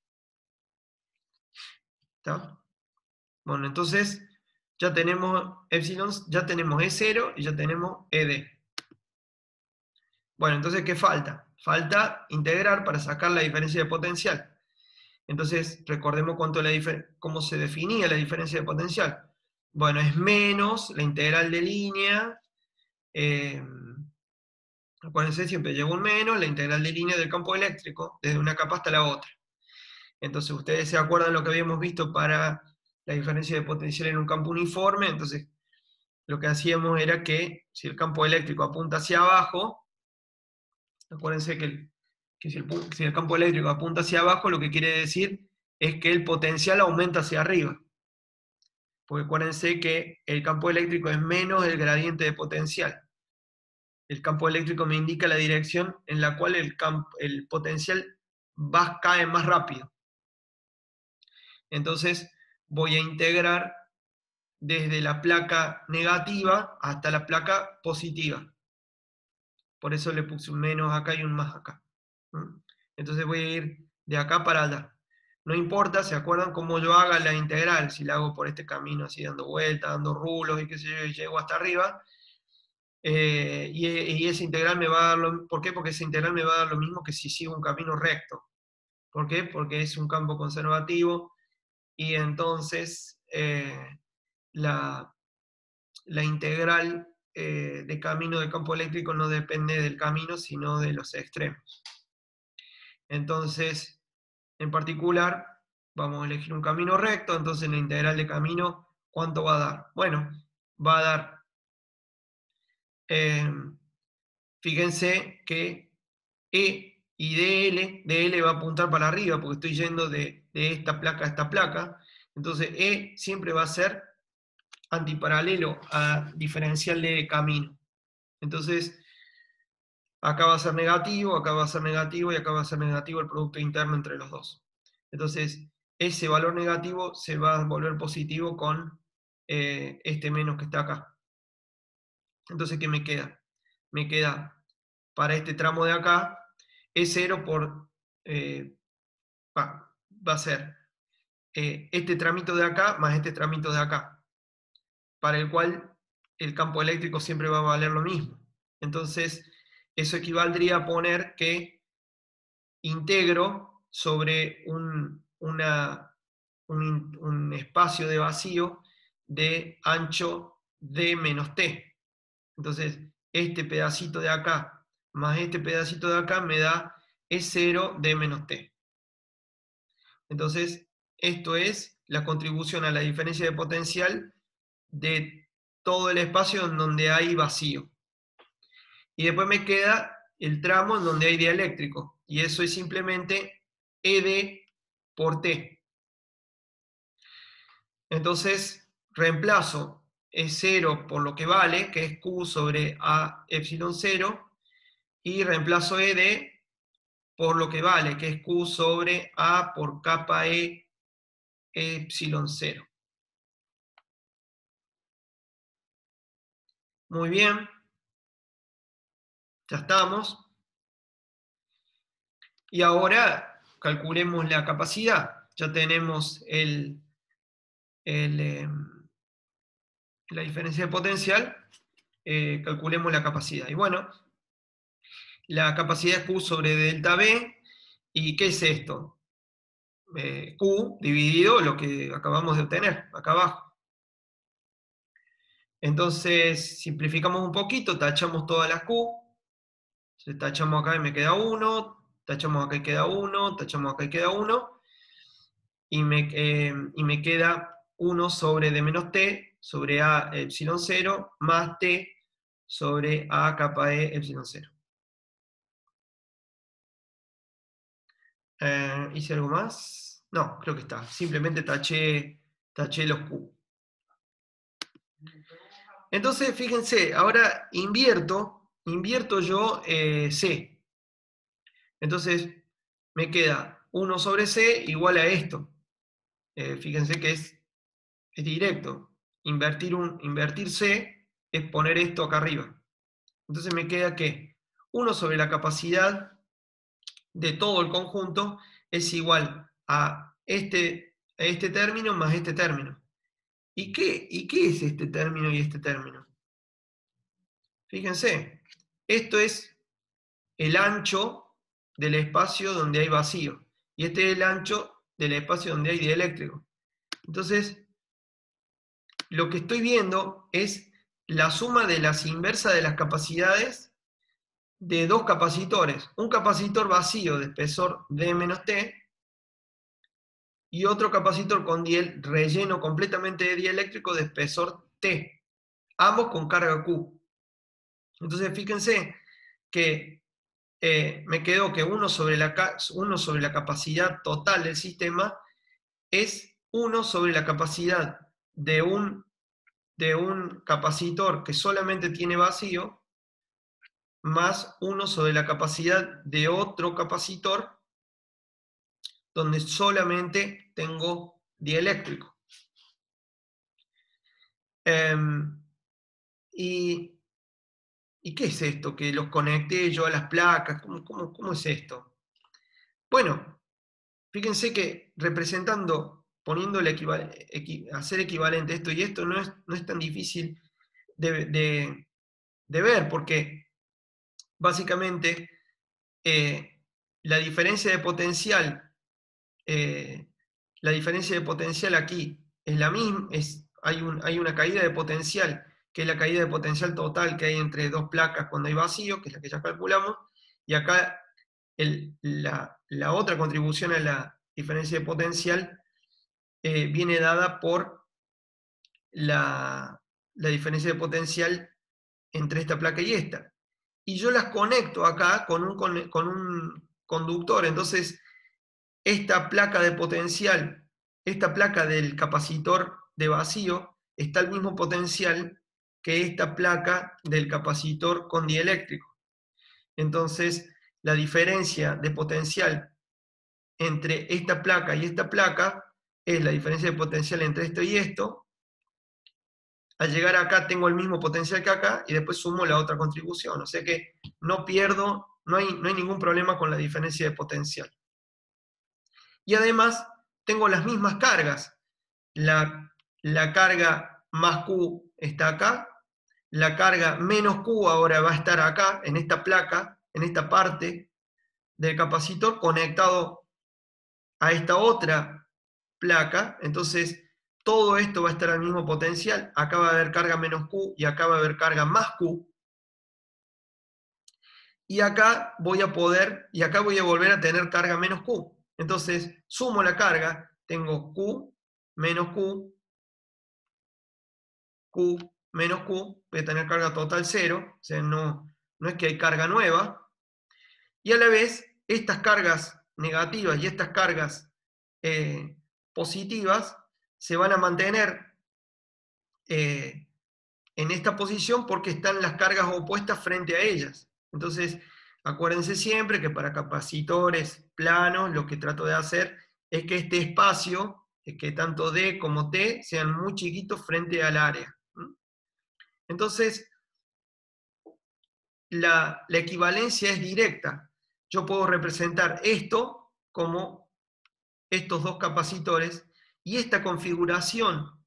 ¿Está? Bueno, entonces ya tenemos epsilon, ya tenemos E0 y ya tenemos ED. Bueno, entonces, ¿qué falta? Falta integrar para sacar la diferencia de potencial. Entonces, recordemos cómo se definía la diferencia de potencial. Bueno, es menos la integral de línea. Acuérdense, siempre lleva un menos la integral de línea del campo eléctrico, desde una capa hasta la otra. Entonces, ustedes se acuerdan lo que habíamos visto para la diferencia de potencial en un campo uniforme. Entonces, lo que hacíamos era que si el campo eléctrico apunta hacia abajo, acuérdense que si el campo eléctrico apunta hacia abajo, lo que quiere decir es que el potencial aumenta hacia arriba. Porque acuérdense que el campo eléctrico es menos el gradiente de potencial. El campo eléctrico me indica la dirección en la cual el potencial cae más rápido. Entonces voy a integrar desde la placa negativa hasta la placa positiva. Por eso le puse un menos acá y un más acá. Entonces voy a ir de acá para allá. no importa, ¿se acuerdan cómo yo haga la integral? Si la hago por este camino, así dando vueltas, dando rulos y qué sé yo, y llego hasta arriba, y esa integral me va a dar ¿por qué? Porque esa integral me va a dar lo mismo que si sigo un camino recto. ¿Por qué? Porque es un campo conservativo, y entonces la, la integral de camino de campo eléctrico no depende del camino, sino de los extremos. Entonces, en particular, vamos a elegir un camino recto, entonces la integral de camino, ¿cuánto va a dar? Bueno, va a dar, fíjense que E y DL va a apuntar para arriba, porque estoy yendo de esta placa a esta placa, entonces E siempre va a ser antiparalelo a diferencial de camino. Entonces, acá va a ser negativo, acá va a ser negativo y acá va a ser negativo el producto interno entre los dos. Entonces, ese valor negativo se va a volver positivo con este menos que está acá. Entonces, ¿qué me queda? Me queda para este tramo de acá, E0 por, va a ser este tramito de acá más este tramito de acá, para el cual el campo eléctrico siempre va a valer lo mismo. Entonces, eso equivaldría a poner que integro sobre un espacio de vacío de ancho d menos t. Entonces, este pedacito de acá más este pedacito de acá me da E0 d menos t. Entonces, esto es la contribución a la diferencia de potencial de todo el espacio en donde hay vacío. Y después me queda el tramo en donde hay dieléctrico, y eso es simplemente ED por T. Entonces, reemplazo E0 por lo que vale, que es Q sobre A epsilon 0, y reemplazo ED por lo que vale, que es Q sobre A por kappa E epsilon 0. Muy bien, ya estamos. Y ahora calculemos la capacidad. Ya tenemos la diferencia de potencial, calculemos la capacidad. Y bueno, la capacidad es Q sobre delta B. ¿Y qué es esto? Q dividido lo que acabamos de obtener, acá abajo. Entonces, simplificamos un poquito, tachamos todas las Q. Entonces, tachamos acá y me queda 1, tachamos acá y queda 1, tachamos acá y queda 1. Y me queda 1 sobre d menos t sobre a epsilon 0 más t sobre a kappa e epsilon 0. ¿Hice algo más? No, creo que está. Simplemente taché los Q. Entonces, fíjense, ahora invierto yo C. Entonces, me queda 1 sobre C igual a esto. Fíjense que es directo. Invertir C es poner esto acá arriba. Entonces me queda que 1 sobre la capacidad de todo el conjunto es igual a este término más este término. ¿Y qué es este término y este término? Fíjense, esto es el ancho del espacio donde hay vacío. Y este es el ancho del espacio donde hay dieléctrico. Entonces, lo que estoy viendo es la suma de las inversas de las capacidades de dos capacitores. Un capacitor vacío de espesor D menos T y otro capacitor con relleno completamente de dieléctrico de espesor T, ambos con carga Q. Entonces fíjense que me quedó que 1 sobre la capacidad total del sistema es 1 sobre la capacidad de un capacitor que solamente tiene vacío más 1 sobre la capacidad de otro capacitor donde solamente tengo dieléctrico. ¿Y qué es esto? Que los conecté yo a las placas. ¿Cómo es esto? Bueno, fíjense que representando, poniendo hacer equivalente esto y esto, no es tan difícil de ver, porque básicamente la diferencia de potencial, eh, la diferencia de potencial aquí es la misma, hay una caída de potencial, que es la caída de potencial total que hay entre dos placas cuando hay vacío, que es la que ya calculamos, y acá la otra contribución a la diferencia de potencial viene dada por la diferencia de potencial entre esta placa y esta. Y yo las conecto acá con un conductor, entonces esta placa de potencial, esta placa del capacitor de vacío, está al mismo potencial que esta placa del capacitor con dieléctrico. Entonces, la diferencia de potencial entre esta placa y esta placa es la diferencia de potencial entre esto y esto. Al llegar acá tengo el mismo potencial que acá y después sumo la otra contribución. O sea que no pierdo, no hay ningún problema con la diferencia de potencial. Y además tengo las mismas cargas. La carga más Q está acá, la carga menos Q ahora va a estar acá, en esta placa, en esta parte del capacitor conectado a esta otra placa. Entonces todo esto va a estar al mismo potencial. Acá va a haber carga menos Q y acá va a haber carga más Q. Y acá voy a volver a tener carga menos Q. Entonces sumo la carga, tengo Q menos Q, Q menos Q, voy a tener carga total 0, o sea, no es que hay carga nueva. Y a la vez, estas cargas negativas y estas cargas positivas se van a mantener en esta posición porque están las cargas opuestas frente a ellas. Entonces, acuérdense siempre que para capacitores planos lo que trato de hacer es que este espacio, es que tanto D como T sean muy chiquitos frente al área. Entonces, la equivalencia es directa. Yo puedo representar esto como estos dos capacitores y esta configuración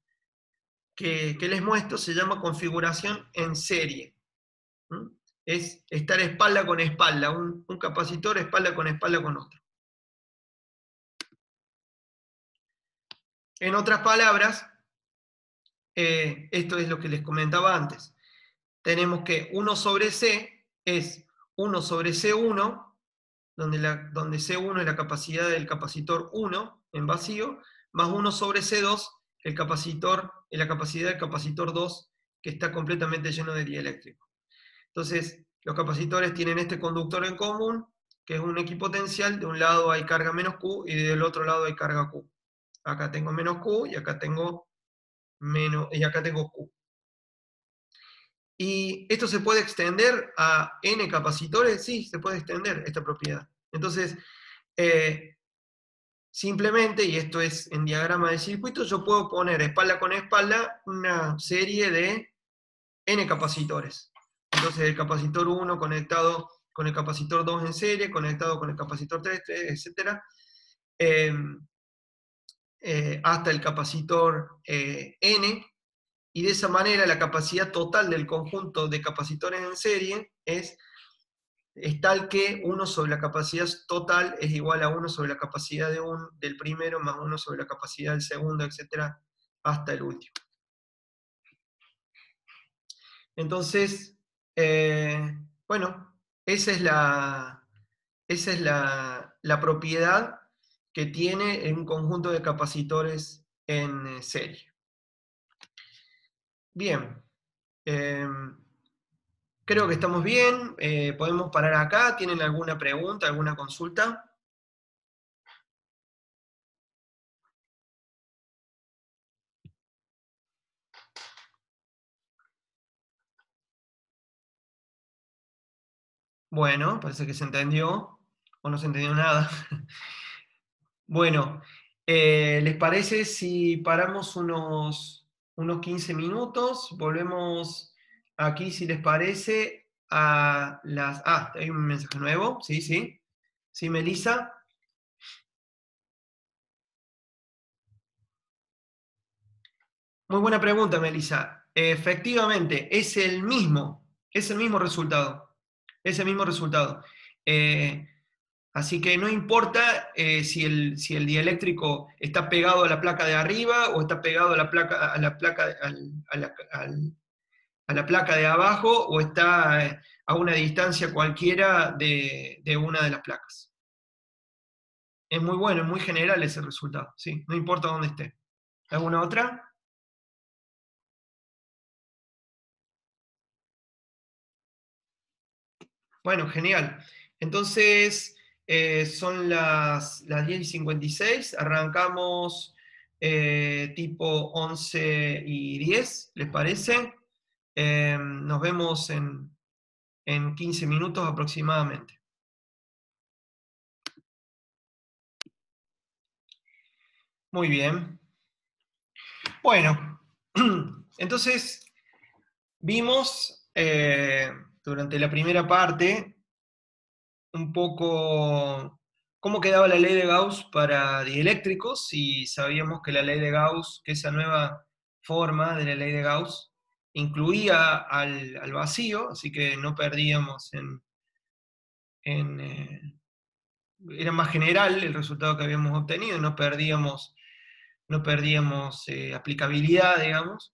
que les muestro se llama configuración en serie. Es estar espalda con espalda, un capacitor espalda con otro. En otras palabras, esto es lo que les comentaba antes. Tenemos que 1 sobre C es 1 sobre C1, donde C1 es la capacidad del capacitor 1 en vacío, más 1 sobre C2, la capacidad del capacitor 2, que está completamente lleno de dieléctrico. Entonces, los capacitores tienen este conductor en común, que es un equipotencial. De un lado hay carga menos Q y del otro lado hay carga Q. Acá tengo menos Q y acá tengo Q. ¿Y esto se puede extender a n capacitores? Sí, se puede extender esta propiedad. Entonces, simplemente, y esto es en diagrama de circuito, yo puedo poner espalda con espalda una serie de n capacitores. Entonces el capacitor 1 conectado con el capacitor 2 en serie, conectado con el capacitor 3, etc. Hasta el capacitor n, y de esa manera la capacidad total del conjunto de capacitores en serie es tal que 1 sobre la capacidad total es igual a 1 sobre la capacidad del primero más 1 sobre la capacidad del segundo, etc., hasta el último. Entonces, bueno, esa es la propiedad que tiene un conjunto de capacitores en serie. Bien, creo que estamos bien, podemos parar acá. ¿Tienen alguna pregunta, alguna consulta? Bueno, parece que se entendió, o no se entendió nada. Bueno, ¿les parece si paramos unos 15 minutos? Volvemos aquí, si les parece, a las... Ah, hay un mensaje nuevo, sí, sí. Sí, Melissa. Muy buena pregunta, Melissa. Efectivamente, es el mismo resultado. Es el mismo resultado. Eh, Así que no importa si el dieléctrico está pegado a la placa de arriba o está pegado a la placa de abajo o está a una distancia cualquiera de una de las placas. Es muy bueno, es muy general ese resultado, sí, no importa dónde esté. ¿Alguna otra? Bueno, genial. Entonces, son las 10:56, arrancamos tipo 11:10, ¿les parece? Nos vemos en 15 minutos aproximadamente. Muy bien. Bueno, entonces vimos durante la primera parte un poco cómo quedaba la ley de Gauss para dieléctricos y sabíamos que la ley de Gauss, que esa nueva forma de la ley de Gauss, incluía al vacío, así que no perdíamos en era más general el resultado que habíamos obtenido, no perdíamos aplicabilidad, digamos.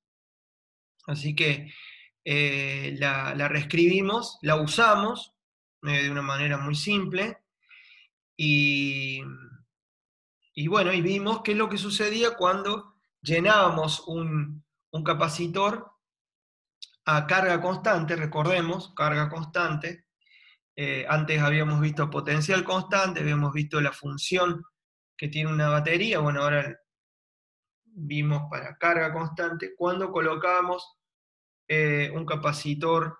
Así que la reescribimos, la usamos de una manera muy simple y, y bueno, y vimos qué es lo que sucedía cuando llenábamos un capacitor a carga constante, recordemos, carga constante. Antes habíamos visto potencial constante, habíamos visto la función que tiene una batería, bueno, ahora vimos para carga constante, cuando colocábamos un capacitor,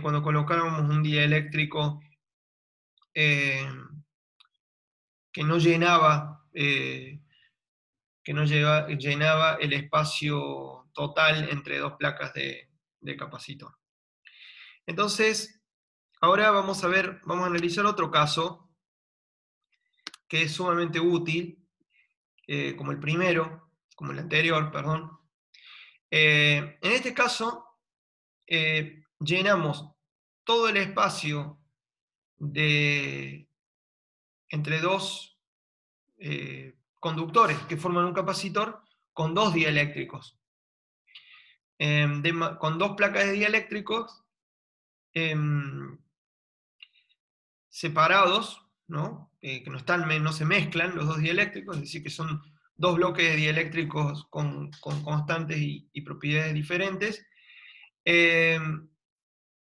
cuando colocábamos un dieléctrico eh, que no llenaba, llenaba el espacio total entre dos placas de capacitor. Entonces, ahora vamos a analizar otro caso que es sumamente útil, como el primero, como el anterior, perdón. En este caso, llenamos todo el espacio entre dos conductores que forman un capacitor con dos dieléctricos. Con dos placas de dieléctricos separados, ¿no? Que no se mezclan los dos dieléctricos, es decir, que son dos bloques de dieléctricos con constantes y propiedades diferentes. Eh,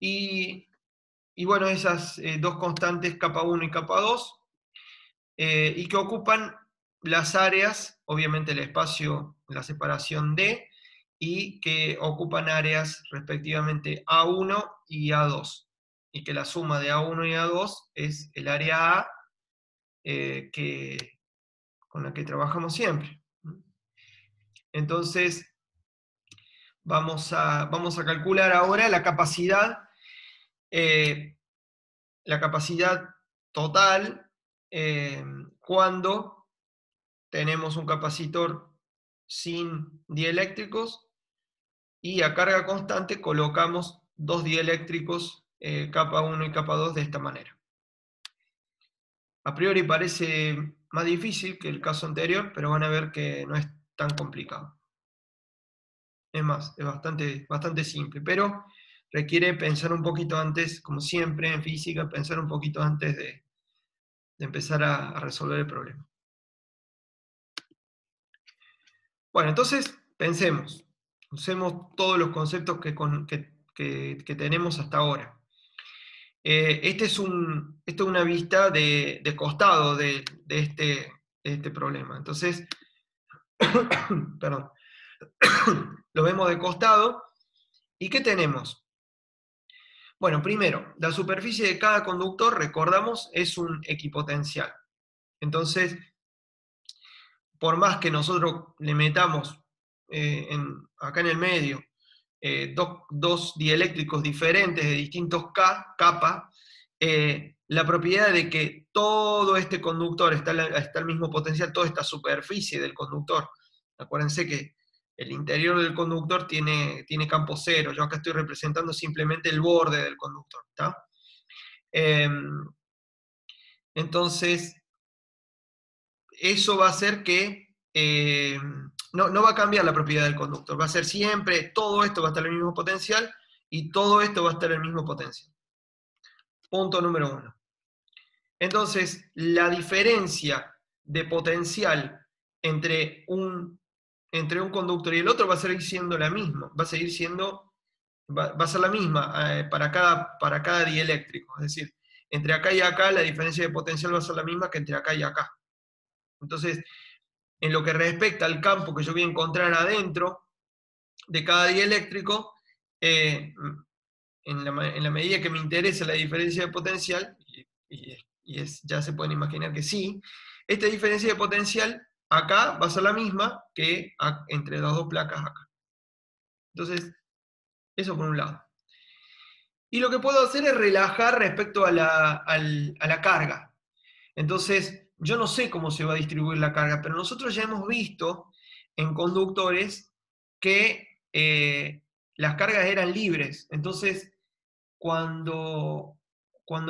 y, y, bueno, esas dos constantes, K1 y K2, y que ocupan las áreas, obviamente el espacio, la separación D, y que ocupan áreas respectivamente A1 y A2, y que la suma de A1 y A2 es el área A con la que trabajamos siempre. Entonces, vamos a calcular ahora eh, la capacidad total eh, cuando tenemos un capacitor sin dieléctricos y a carga constante colocamos dos dieléctricos K1 y K2 de esta manera. A priori parece más difícil que el caso anterior, pero van a ver que no es tan complicado. Es más, es bastante simple, pero requiere pensar un poquito antes, como siempre en física, pensar un poquito antes de empezar a resolver el problema. Bueno, entonces pensemos, usemos todos los conceptos que tenemos hasta ahora. Esto es una vista de costado de este problema. Entonces, perdón, lo vemos de costado. ¿Y qué tenemos? Bueno, primero, la superficie de cada conductor, recordamos, es un equipotencial. Entonces, por más que nosotros le metamos acá en el medio dos dieléctricos diferentes de distintos capa, la propiedad de que todo este conductor está al mismo potencial, toda esta superficie del conductor, acuérdense que el interior del conductor tiene campo cero. Yo acá estoy representando simplemente el borde del conductor, ¿está? Entonces, eso va a hacer que no va a cambiar la propiedad del conductor. Va a ser siempre, todo esto va a estar en el mismo potencial y todo esto va a estar en el mismo potencial. Punto número 1. Entonces, la diferencia de potencial entre un conductor y el otro va a seguir siendo la misma. Va a seguir siendo, va a ser la misma para cada dieléctrico. Es decir, entre acá y acá la diferencia de potencial va a ser la misma que entre acá y acá. Entonces, en lo que respecta al campo que yo voy a encontrar adentro de cada dieléctrico, en la medida que me interesa la diferencia de potencial, ya se pueden imaginar que sí, esta diferencia de potencial acá va a ser la misma que entre las dos placas acá. Entonces, eso por un lado. Y lo que puedo hacer es relajar respecto a la carga. Entonces, yo no sé cómo se va a distribuir la carga, pero nosotros ya hemos visto en conductores que las cargas eran libres. Entonces, cuando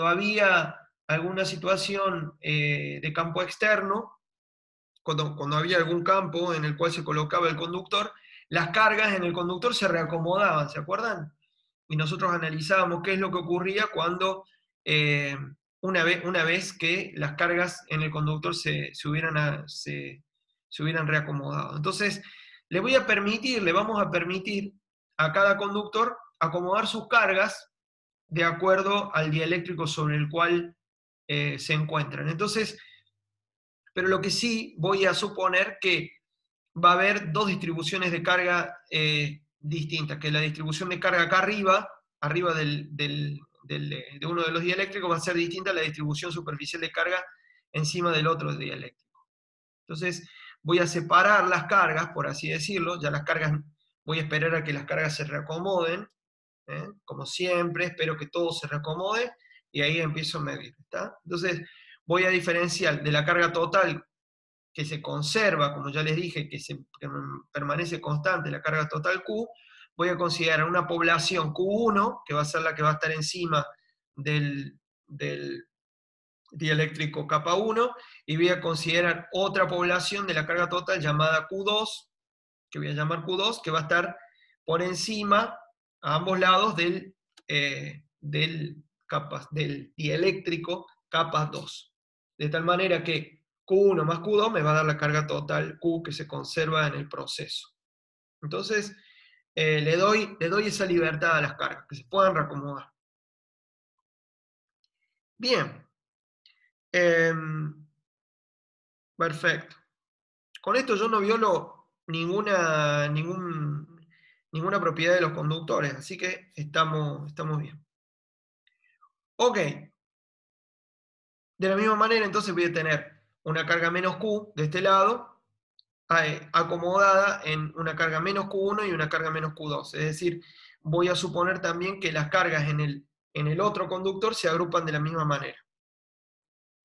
había alguna situación de campo externo, cuando había algún campo en el cual se colocaba el conductor, las cargas en el conductor se reacomodaban, ¿se acuerdan? Y nosotros analizábamos qué es lo que ocurría cuando una vez que las cargas en el conductor se hubieran reacomodado. Entonces, le vamos a permitir a cada conductor acomodar sus cargas de acuerdo al dieléctrico sobre el cual se encuentran. Entonces, pero lo que sí voy a suponer que va a haber dos distribuciones de carga distintas, que la distribución de carga acá arriba de uno de los dieléctricos va a ser distinta a la distribución superficial de carga encima del otro dieléctrico. Entonces voy a separar las cargas, por así decirlo, ya las cargas, voy a esperar a que las cargas se reacomoden, como siempre, espero que todo se reacomode, y ahí empiezo a medir, ¿está? Entonces voy a diferenciar de la carga total que se conserva, como ya les dije, que permanece constante la carga total Q, voy a considerar una población Q1, que va a ser la que va a estar encima del dieléctrico capa 1, y voy a considerar otra población de la carga total llamada Q2, que voy a llamar Q2, que va a estar por encima, a ambos lados, del dieléctrico capa 2. De tal manera que Q1 más Q2 me va a dar la carga total Q que se conserva en el proceso. Entonces, le doy esa libertad a las cargas, que se puedan reacomodar. Bien. Perfecto. Con esto yo no violo ninguna propiedad de los conductores, así que estamos bien. Ok. De la misma manera, entonces voy a tener una carga menos Q de este lado, acomodada en una carga menos Q1 y una carga menos Q2. Es decir, voy a suponer también que las cargas en el otro conductor se agrupan de la misma manera.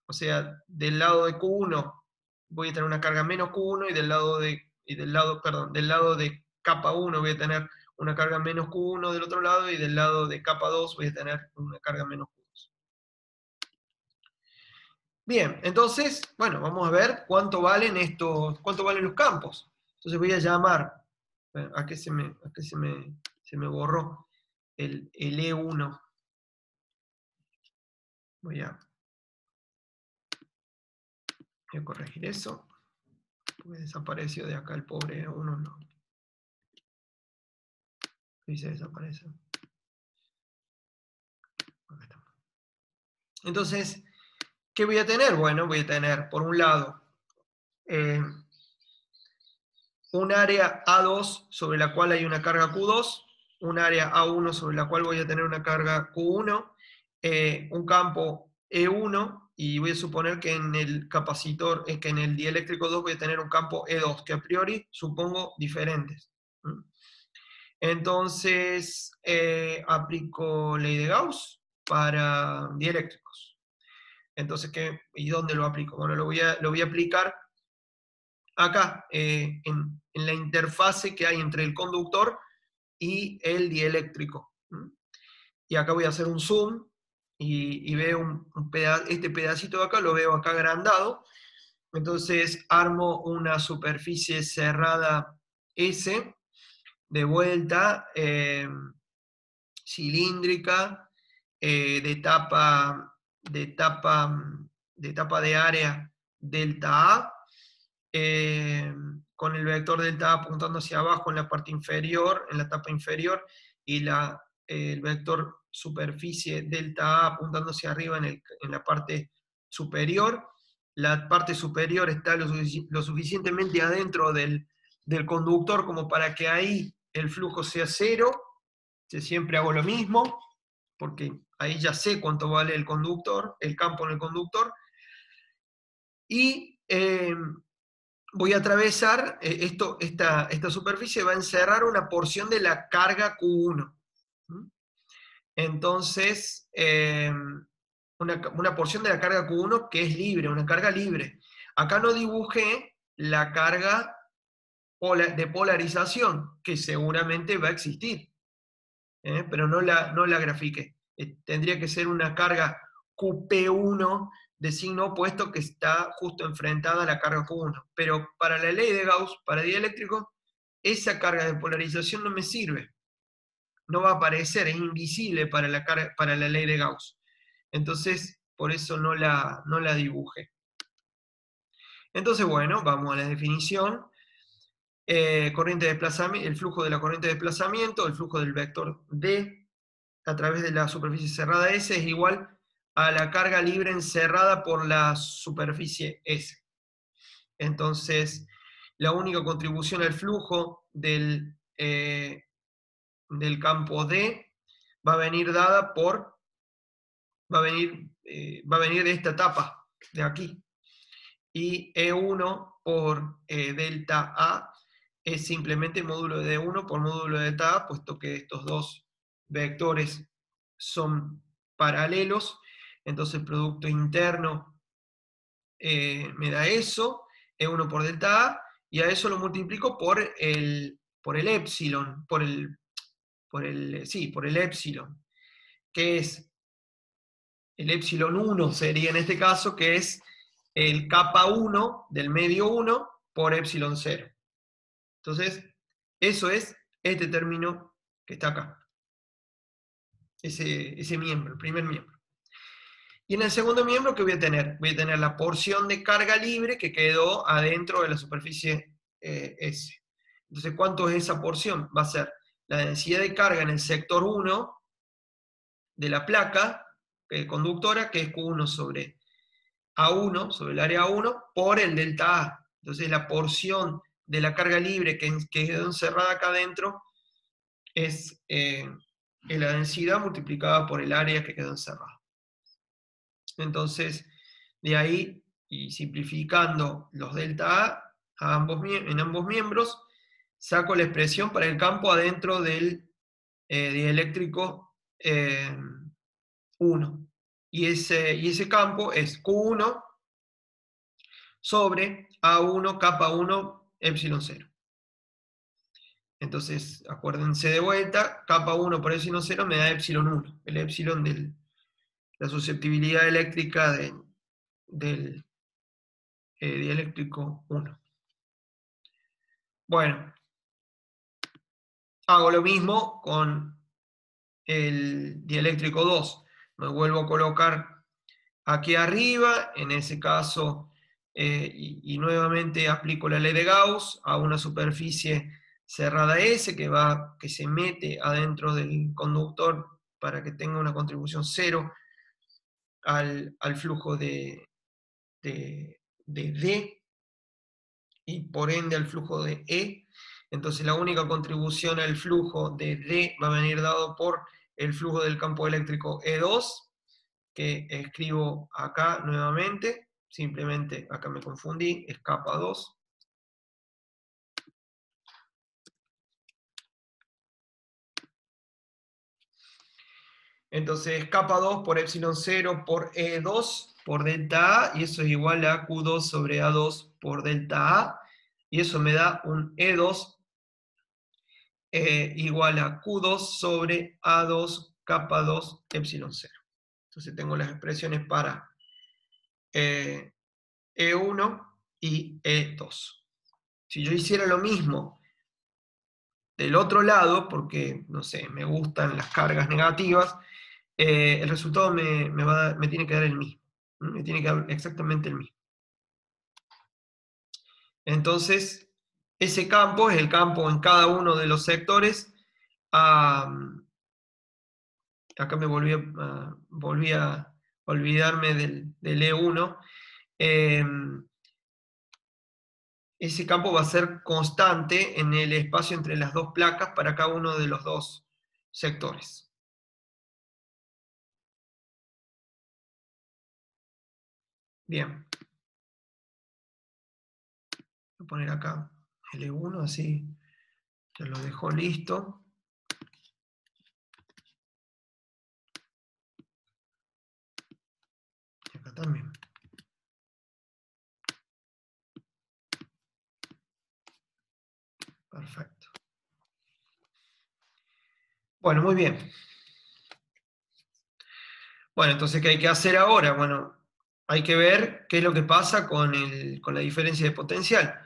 O sea, del lado de Q1 voy a tener una carga menos Q1 y del lado de capa 1 voy a tener una carga menos Q1 del otro lado, y del lado de capa 2 voy a tener una carga menos Q2. Bien, entonces, bueno, vamos a ver cuánto valen los campos. Entonces voy a llamar, ¿a qué se me borró el E1? Voy a corregir eso, porque desapareció de acá el pobre E1, no. Y se desaparece. Acá está. Entonces, ¿qué voy a tener? Bueno, voy a tener, por un lado, un área A2 sobre la cual hay una carga Q2, un área A1 sobre la cual voy a tener una carga Q1, un campo E1, y voy a suponer que en el capacitor, que en el dieléctrico 2 voy a tener un campo E2, que a priori supongo diferentes. Entonces, aplico ley de Gauss para dieléctricos. Entonces, ¿y dónde lo aplico? Bueno, lo voy a aplicar acá, en la interfase que hay entre el conductor y el dieléctrico. Y acá voy a hacer un zoom y veo este pedacito de acá, lo veo acá agrandado. Entonces armo una superficie cerrada S, de vuelta, cilíndrica, de tapa de área delta A, con el vector delta A apuntando hacia abajo en la parte inferior, en la tapa inferior, y el vector superficie delta A apuntando hacia arriba en la parte superior. La parte superior está lo suficientemente adentro del conductor como para que ahí el flujo sea cero. Yo siempre hago lo mismo, porque ahí ya sé cuánto vale el conductor, el campo en el conductor. Y voy a atravesar, esta superficie va a encerrar una porción de la carga Q1. Entonces, una porción de la carga Q1 que es libre, una carga libre. Acá no dibujé la carga de polarización, que seguramente va a existir, pero no la grafiqué. Tendría que ser una carga QP1 de signo opuesto que está justo enfrentada a la carga Q1. Pero para la ley de Gauss, para dieléctrico, esa carga de polarización no me sirve. No va a aparecer, es invisible para la ley de Gauss. Entonces, por eso no la dibujé. Entonces, bueno, vamos a la definición. Corriente de desplazamiento, el flujo de la corriente de desplazamiento, el flujo del vector D a través de la superficie cerrada S es igual a la carga libre encerrada por la superficie S. Entonces, la única contribución al flujo del campo D va a venir dada por, va a venir de esta etapa, de aquí. Y E1 por delta A es simplemente módulo de D1 por módulo de delta A, puesto que estos dos vectores son paralelos. Entonces el producto interno me da eso, E1 por delta A, y a eso lo multiplico por el epsilon, por el epsilon, que es el epsilon 1 sería en este caso, que es el kappa 1 del medio 1 por epsilon 0. Entonces, eso es este término que está acá. Ese miembro, el primer miembro. Y en el segundo miembro, ¿qué voy a tener? Voy a tener la porción de carga libre que quedó adentro de la superficie S. Entonces, ¿cuánto es esa porción? Va a ser la densidad de carga en el sector 1 de la placa conductora, que es Q1 sobre A1, sobre el área A1, por el delta A. Entonces, la porción de la carga libre que quedó encerrada acá adentro es la densidad multiplicada por el área que quedó encerrada. Entonces, de ahí, y simplificando los delta A en ambos miembros, saco la expresión para el campo adentro del dieléctrico 1. Y ese campo es Q1 sobre A1 kappa 1 epsilon 0. Entonces, acuérdense de vuelta, kappa 1 por epsilon 0 me da epsilon 1, el epsilon de la susceptibilidad eléctrica del dieléctrico 1. Bueno, hago lo mismo con el dieléctrico 2. Me vuelvo a colocar aquí arriba, en ese caso, y nuevamente aplico la ley de Gauss a una superficie cerrada S que se mete adentro del conductor para que tenga una contribución cero al flujo de D y por ende al flujo de E. Entonces la única contribución al flujo de D va a venir dado por el flujo del campo eléctrico E2, que escribo acá nuevamente, simplemente acá me confundí, es kappa 2. Entonces kappa 2 por epsilon 0 por E2 por delta A, y eso es igual a Q2 sobre A2 por delta A. y eso me da un E2 igual a Q2 sobre A2 capa 2 epsilon 0. Entonces tengo las expresiones para E1 y E2. Si yo hiciera lo mismo del otro lado, porque, no sé, me gustan las cargas negativas, el resultado me tiene que dar el mismo. Me tiene que dar exactamente el mismo. Entonces, ese campo es el campo en cada uno de los sectores. Acá me volví a olvidarme del E1. Ese campo va a ser constante en el espacio entre las dos placas para cada uno de los dos sectores. Bien. Voy a poner acá el E1, así ya lo dejo listo. Y acá también. Perfecto. Bueno, muy bien. Bueno, entonces, ¿qué hay que hacer ahora? Bueno, hay que ver qué es lo que pasa con la diferencia de potencial.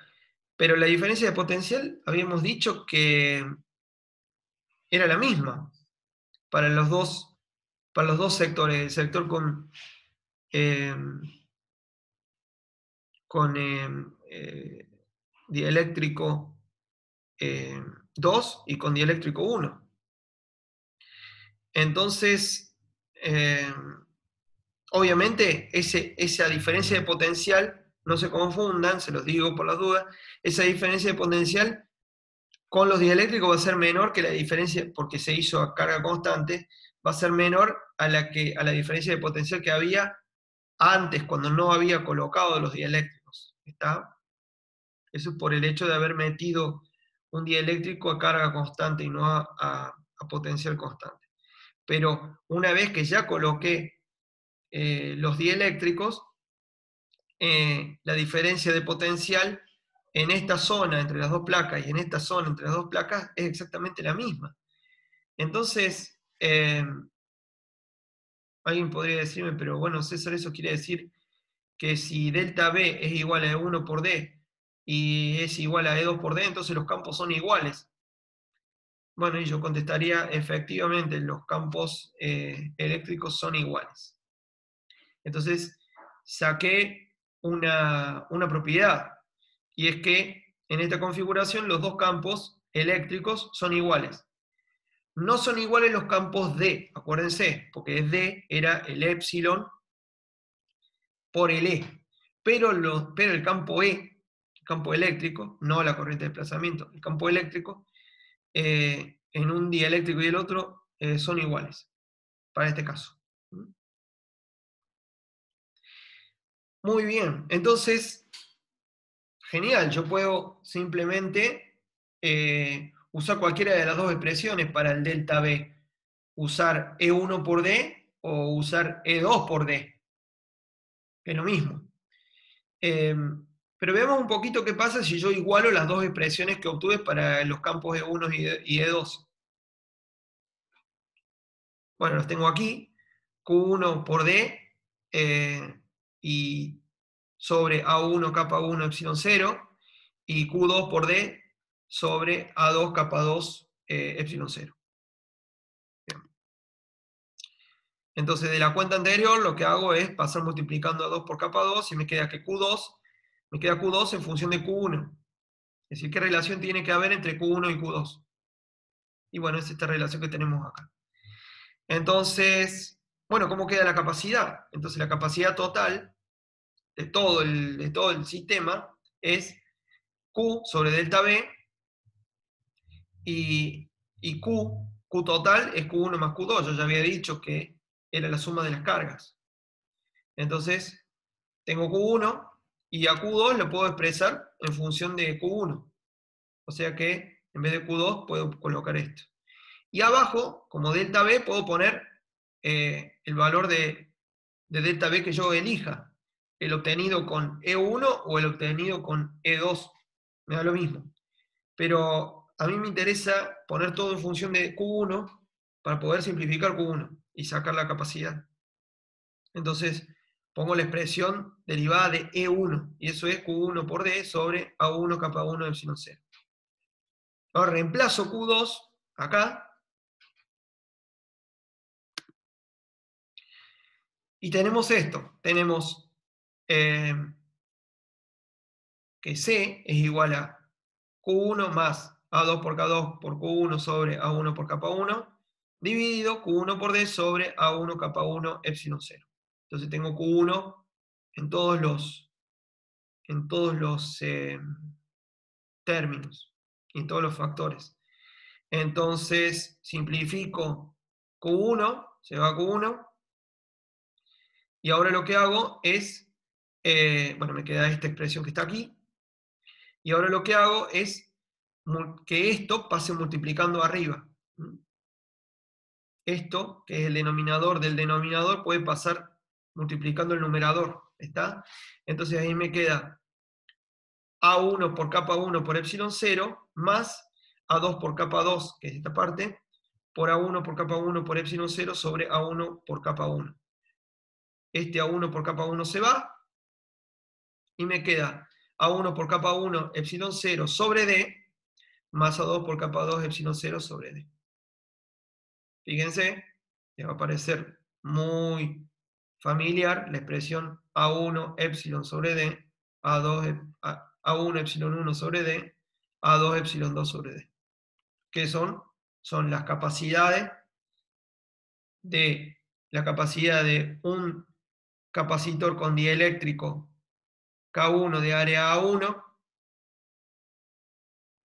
Pero la diferencia de potencial, habíamos dicho que era la misma para los dos sectores. El sector eh, con dieléctrico 2 y con dieléctrico 1. Entonces, obviamente, esa diferencia de potencial, no se confundan, se los digo por las dudas, esa diferencia de potencial con los dieléctricos va a ser menor que la diferencia, porque se hizo a carga constante, va a ser menor a la diferencia de potencial que había antes, cuando no había colocado los dieléctricos. ¿Está? Eso es por el hecho de haber metido un dieléctrico a carga constante y no a potencial constante. Pero una vez que ya coloqué los dieléctricos, la diferencia de potencial en esta zona entre las dos placas y en esta zona entre las dos placas es exactamente la misma. Entonces, alguien podría decirme, pero bueno, César, eso quiere decir que si delta B es igual a E1 por D y es igual a E2 por D, entonces los campos son iguales. Bueno, y yo contestaría, efectivamente, los campos eléctricos son iguales. Entonces, saqué una propiedad, y es que en esta configuración los dos campos eléctricos son iguales. No son iguales los campos D, acuérdense, porque D era el epsilon por el E. Pero el campo E, el campo eléctrico, no la corriente de desplazamiento, el campo eléctrico, en un dieléctrico y el otro son iguales, para este caso. Muy bien, entonces, genial, yo puedo simplemente usar cualquiera de las dos expresiones para el delta B. Usar E1 por D o usar E2 por D, que es lo mismo. Pero veamos un poquito qué pasa si yo igualo las dos expresiones que obtuve para los campos E1 y E2. Bueno, los tengo aquí. Q1 por D y sobre A1 capa 1 epsilon 0 y Q2 por D sobre A2 capa 2 epsilon 0. Bien. Entonces, de la cuenta anterior, lo que hago es pasar multiplicando a 2 por capa 2 y me queda Q2 en función de Q1. Es decir, ¿qué relación tiene que haber entre Q1 y Q2? Y bueno, es esta relación que tenemos acá. Entonces, bueno, ¿cómo queda la capacidad? Entonces, la capacidad total de todo el sistema es Q sobre delta B y Q total es Q1 más Q2. Yo ya había dicho que era la suma de las cargas. Entonces, tengo Q1 y a Q2 lo puedo expresar en función de Q1. O sea que en vez de Q2 puedo colocar esto. Y abajo, como delta B, puedo poner el valor de delta B que yo elija. El obtenido con E1 o el obtenido con E2. me da lo mismo. Pero a mí me interesa poner todo en función de Q1 para poder simplificar Q1 y sacar la capacidad. Entonces, pongo la expresión derivada de E1, y eso es Q1 por D sobre A1 capa 1 epsilon 0. Ahora reemplazo Q2 acá, y tenemos esto. Tenemos que C es igual a Q1 más A2 por K2 por Q1 sobre A1 por capa 1, dividido Q1 por D sobre A1 capa 1 epsilon 0. Entonces tengo Q1 en todos los términos, en todos los factores. Entonces simplifico Q1, se va a Q1, y ahora lo que hago es, bueno, me queda esta expresión que está aquí, y ahora lo que hago es que esto pase multiplicando arriba. Esto, que es el denominador del denominador, puede pasar multiplicando el numerador, ¿está? Entonces ahí me queda A1 por capa 1 por epsilon 0, más A2 por capa 2, que es esta parte, por A1 por capa 1 por epsilon 0 sobre A1 por capa 1. Este A1 por capa 1 se va, y me queda A1 por capa 1 epsilon 0 sobre D, más A2 por capa 2 epsilon 0 sobre D. Fíjense, les va a parecer muy familiar la expresión A1 epsilon sobre D, A1 epsilon 1 sobre D, A2 epsilon 2 sobre D. ¿Qué son? Son las capacidades la capacidad de un capacitor con dieléctrico K1 de área A1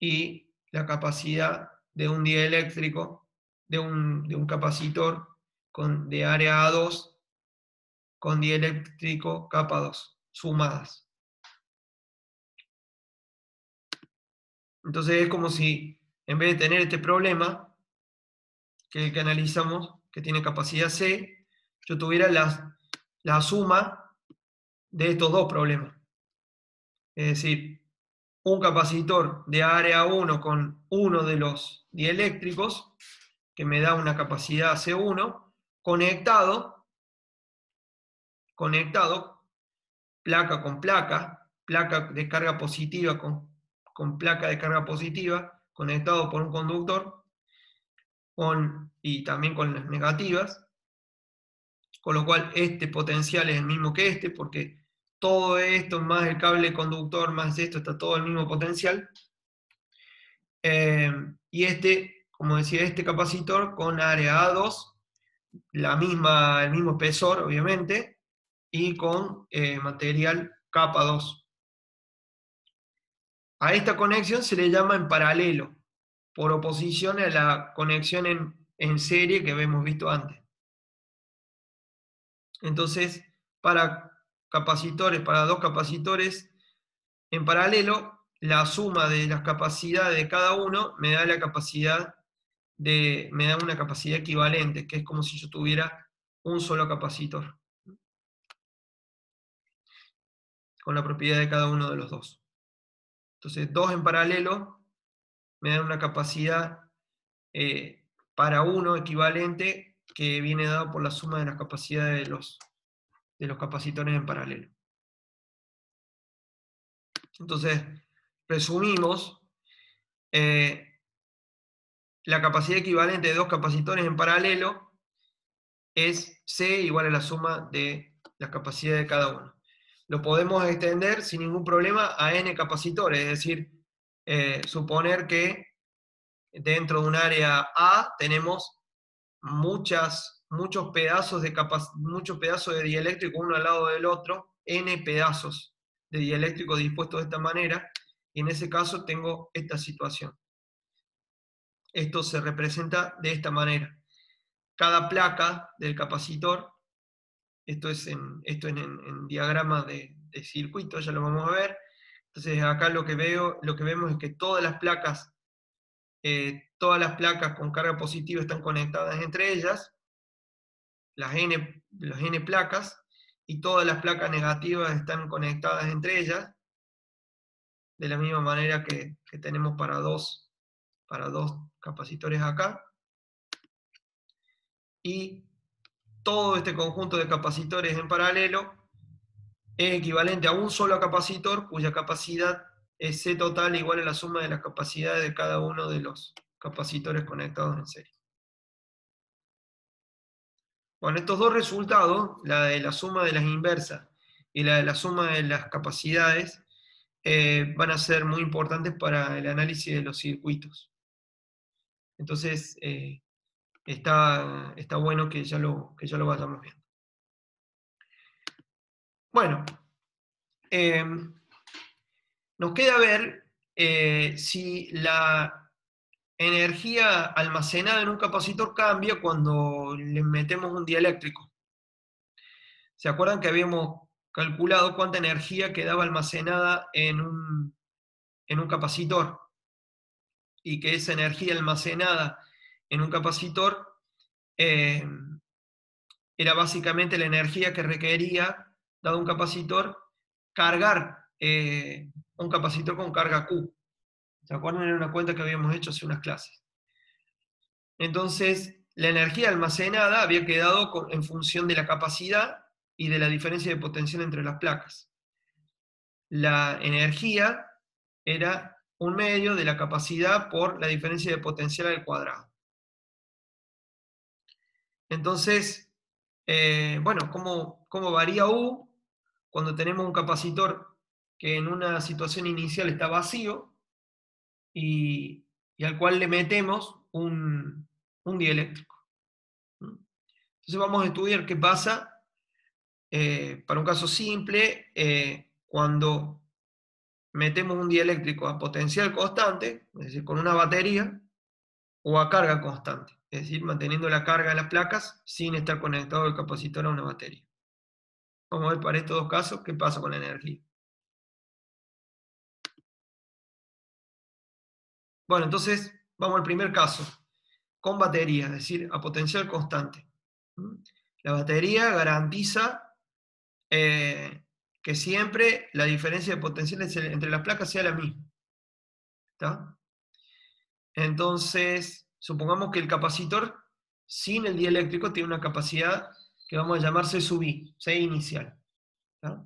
y la capacidad de un dieléctrico, de un capacitor de área A2 con dieléctrico capa 2, sumadas. Entonces es como si, en vez de tener este problema, que es el que analizamos, que tiene capacidad C, yo tuviera la suma de estos dos problemas. Es decir, un capacitor de área 1 con uno de los dieléctricos, que me da una capacidad C1, conectado, placa con placa, placa de carga positiva con placa de carga positiva, conectado por un conductor, y también con las negativas, con lo cual este potencial es el mismo que este, porque todo esto más el cable conductor más esto está todo el mismo potencial. Y este, como decía, este capacitor con área A2, el mismo espesor, obviamente, y con material capa 2. A esta conexión se le llama en paralelo, por oposición a la conexión en serie que hemos visto antes. Entonces, para dos capacitores en paralelo, la suma de las capacidades de cada uno me da una capacidad equivalente, que es como si yo tuviera un solo capacitor, con la propiedad de cada uno de los dos. Entonces, dos en paralelo me dan una capacidad para uno equivalente, que viene dado por la suma de las capacidades de los capacitores en paralelo. Entonces, resumimos, la capacidad equivalente de dos capacitores en paralelo es C igual a la suma de las capacidades de cada uno. Lo podemos extender sin ningún problema a N capacitores, es decir, suponer que dentro de un área A tenemos muchos pedazos de dieléctrico uno al lado del otro, N pedazos de dieléctrico dispuestos de esta manera, y en ese caso tengo esta situación. Esto se representa de esta manera. Cada placa del capacitor, esto es en diagrama de circuito, ya lo vamos a ver. Entonces acá lo que vemos es que todas las placas con carga positiva están conectadas entre ellas, las N placas, y todas las placas negativas están conectadas entre ellas, de la misma manera que tenemos para dos capacitores acá. Y todo este conjunto de capacitores en paralelo es equivalente a un solo capacitor cuya capacidad es C total igual a la suma de las capacidades de cada uno de los capacitores conectados en serie. Bueno, estos dos resultados, la de la suma de las inversas y la de la suma de las capacidades, van a ser muy importantes para el análisis de los circuitos. Entonces, está bueno que ya lo vayamos viendo. Bueno, nos queda ver si la energía almacenada en un capacitor cambia cuando le metemos un dieléctrico. ¿Se acuerdan que habíamos calculado cuánta energía quedaba almacenada en un capacitor? Y que esa energía almacenada en un capacitor era básicamente la energía que requería, dado un capacitor, cargar un capacitor con carga Q. ¿Se acuerdan? Era una cuenta que habíamos hecho hace unas clases. Entonces, la energía almacenada había quedado en función de la capacidad y de la diferencia de potencial entre las placas. La energía era un medio de la capacidad por la diferencia de potencial al cuadrado. Entonces, bueno, ¿cómo varía U cuando tenemos un capacitor que en una situación inicial está vacío y al cual le metemos un dieléctrico? Entonces vamos a estudiar qué pasa para un caso simple cuando metemos un dieléctrico a potencial constante, es decir, con una batería, o a carga constante, es decir, manteniendo la carga de las placas sin estar conectado el capacitor a una batería. Vamos a ver para estos dos casos qué pasa con la energía. Bueno, entonces vamos al primer caso, con batería, es decir, a potencial constante. La batería garantiza que siempre la diferencia de potenciales entre las placas sea la misma. ¿Está? Entonces, supongamos que el capacitor sin el dieléctrico tiene una capacidad que vamos a llamar C sub I, C inicial. ¿Está?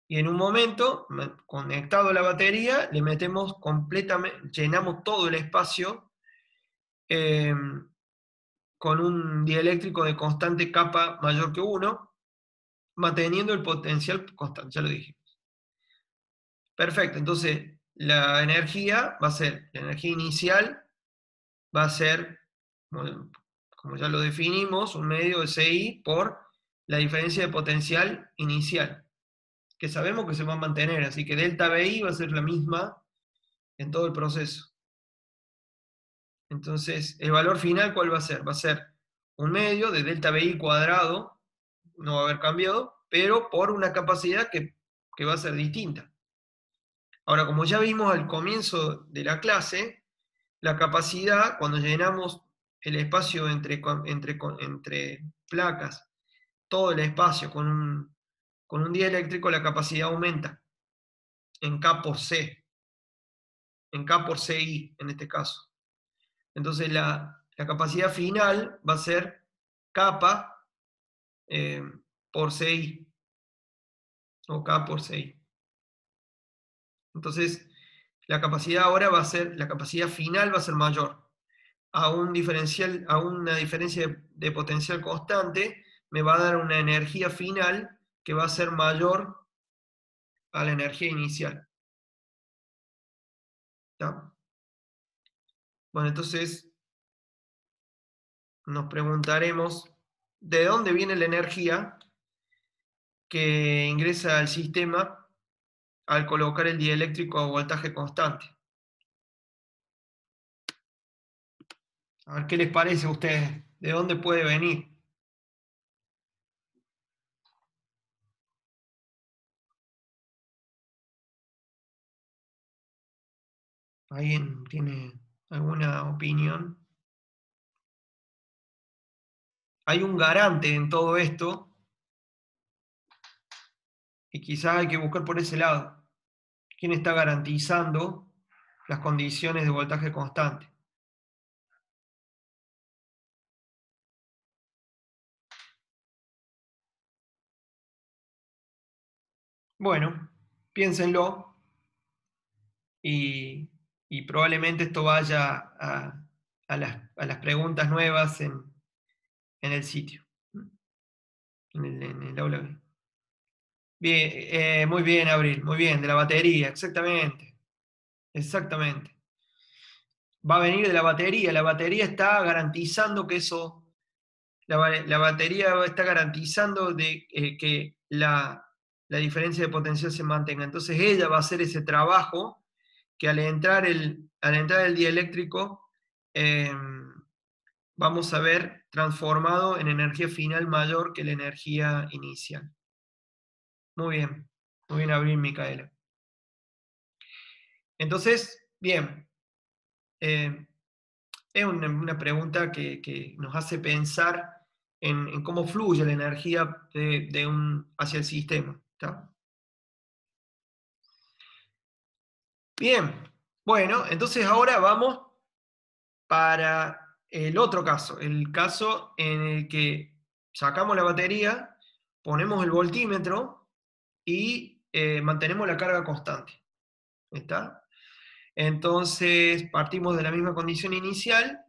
Y en un momento, conectado a la batería, le metemos completamente, llenamos todo el espacio con un dieléctrico de constante capa mayor que 1, manteniendo el potencial constante, ya lo dijimos. Perfecto, entonces la energía va a ser, la energía inicial va a ser, como ya lo definimos, un medio de CI por la diferencia de potencial inicial, que sabemos que se va a mantener, así que delta BI va a ser la misma en todo el proceso. Entonces, el valor final, ¿cuál va a ser? Va a ser un medio de delta BI cuadrado, no va a haber cambiado, pero por una capacidad que va a ser distinta. Ahora, como ya vimos al comienzo de la clase, la capacidad, cuando llenamos el espacio entre placas, todo el espacio con un dieléctrico, la capacidad aumenta en K por C, en K por CI en este caso. Entonces la capacidad final va a ser kappa por CI, o K por CI. Entonces la capacidad ahora va a ser, la capacidad final va a ser mayor. A un diferencial, a una diferencia de potencial constante, me va a dar una energía final que va a ser mayor a la energía inicial. ¿Está? Bueno, entonces nos preguntaremos de dónde viene la energía que ingresa al sistema al colocar el dieléctrico a voltaje constante. A ver qué les parece a ustedes, de dónde puede venir. ¿Alguien tiene alguna opinión? Hay un garante en todo esto y quizás hay que buscar por ese lado. ¿Quién está garantizando las condiciones de voltaje constante? Bueno, piénsenlo y, y probablemente esto vaya a las preguntas nuevas en el sitio, en el aula. Bien, muy bien, Abril, muy bien, de la batería, exactamente, exactamente. Va a venir de la batería está garantizando que eso, la batería está garantizando que la diferencia de potencial se mantenga. Entonces ella va a hacer ese trabajo que al entrar el dieléctrico vamos a ver transformado en energía final mayor que la energía inicial. Muy bien, Abril, Micaela. Entonces, bien, eh, es una pregunta que nos hace pensar en cómo fluye la energía hacia el sistema. ¿Está? Bien, bueno, entonces ahora vamos para el otro caso, el caso en el que sacamos la batería, ponemos el voltímetro y mantenemos la carga constante. ¿Está? Entonces partimos de la misma condición inicial,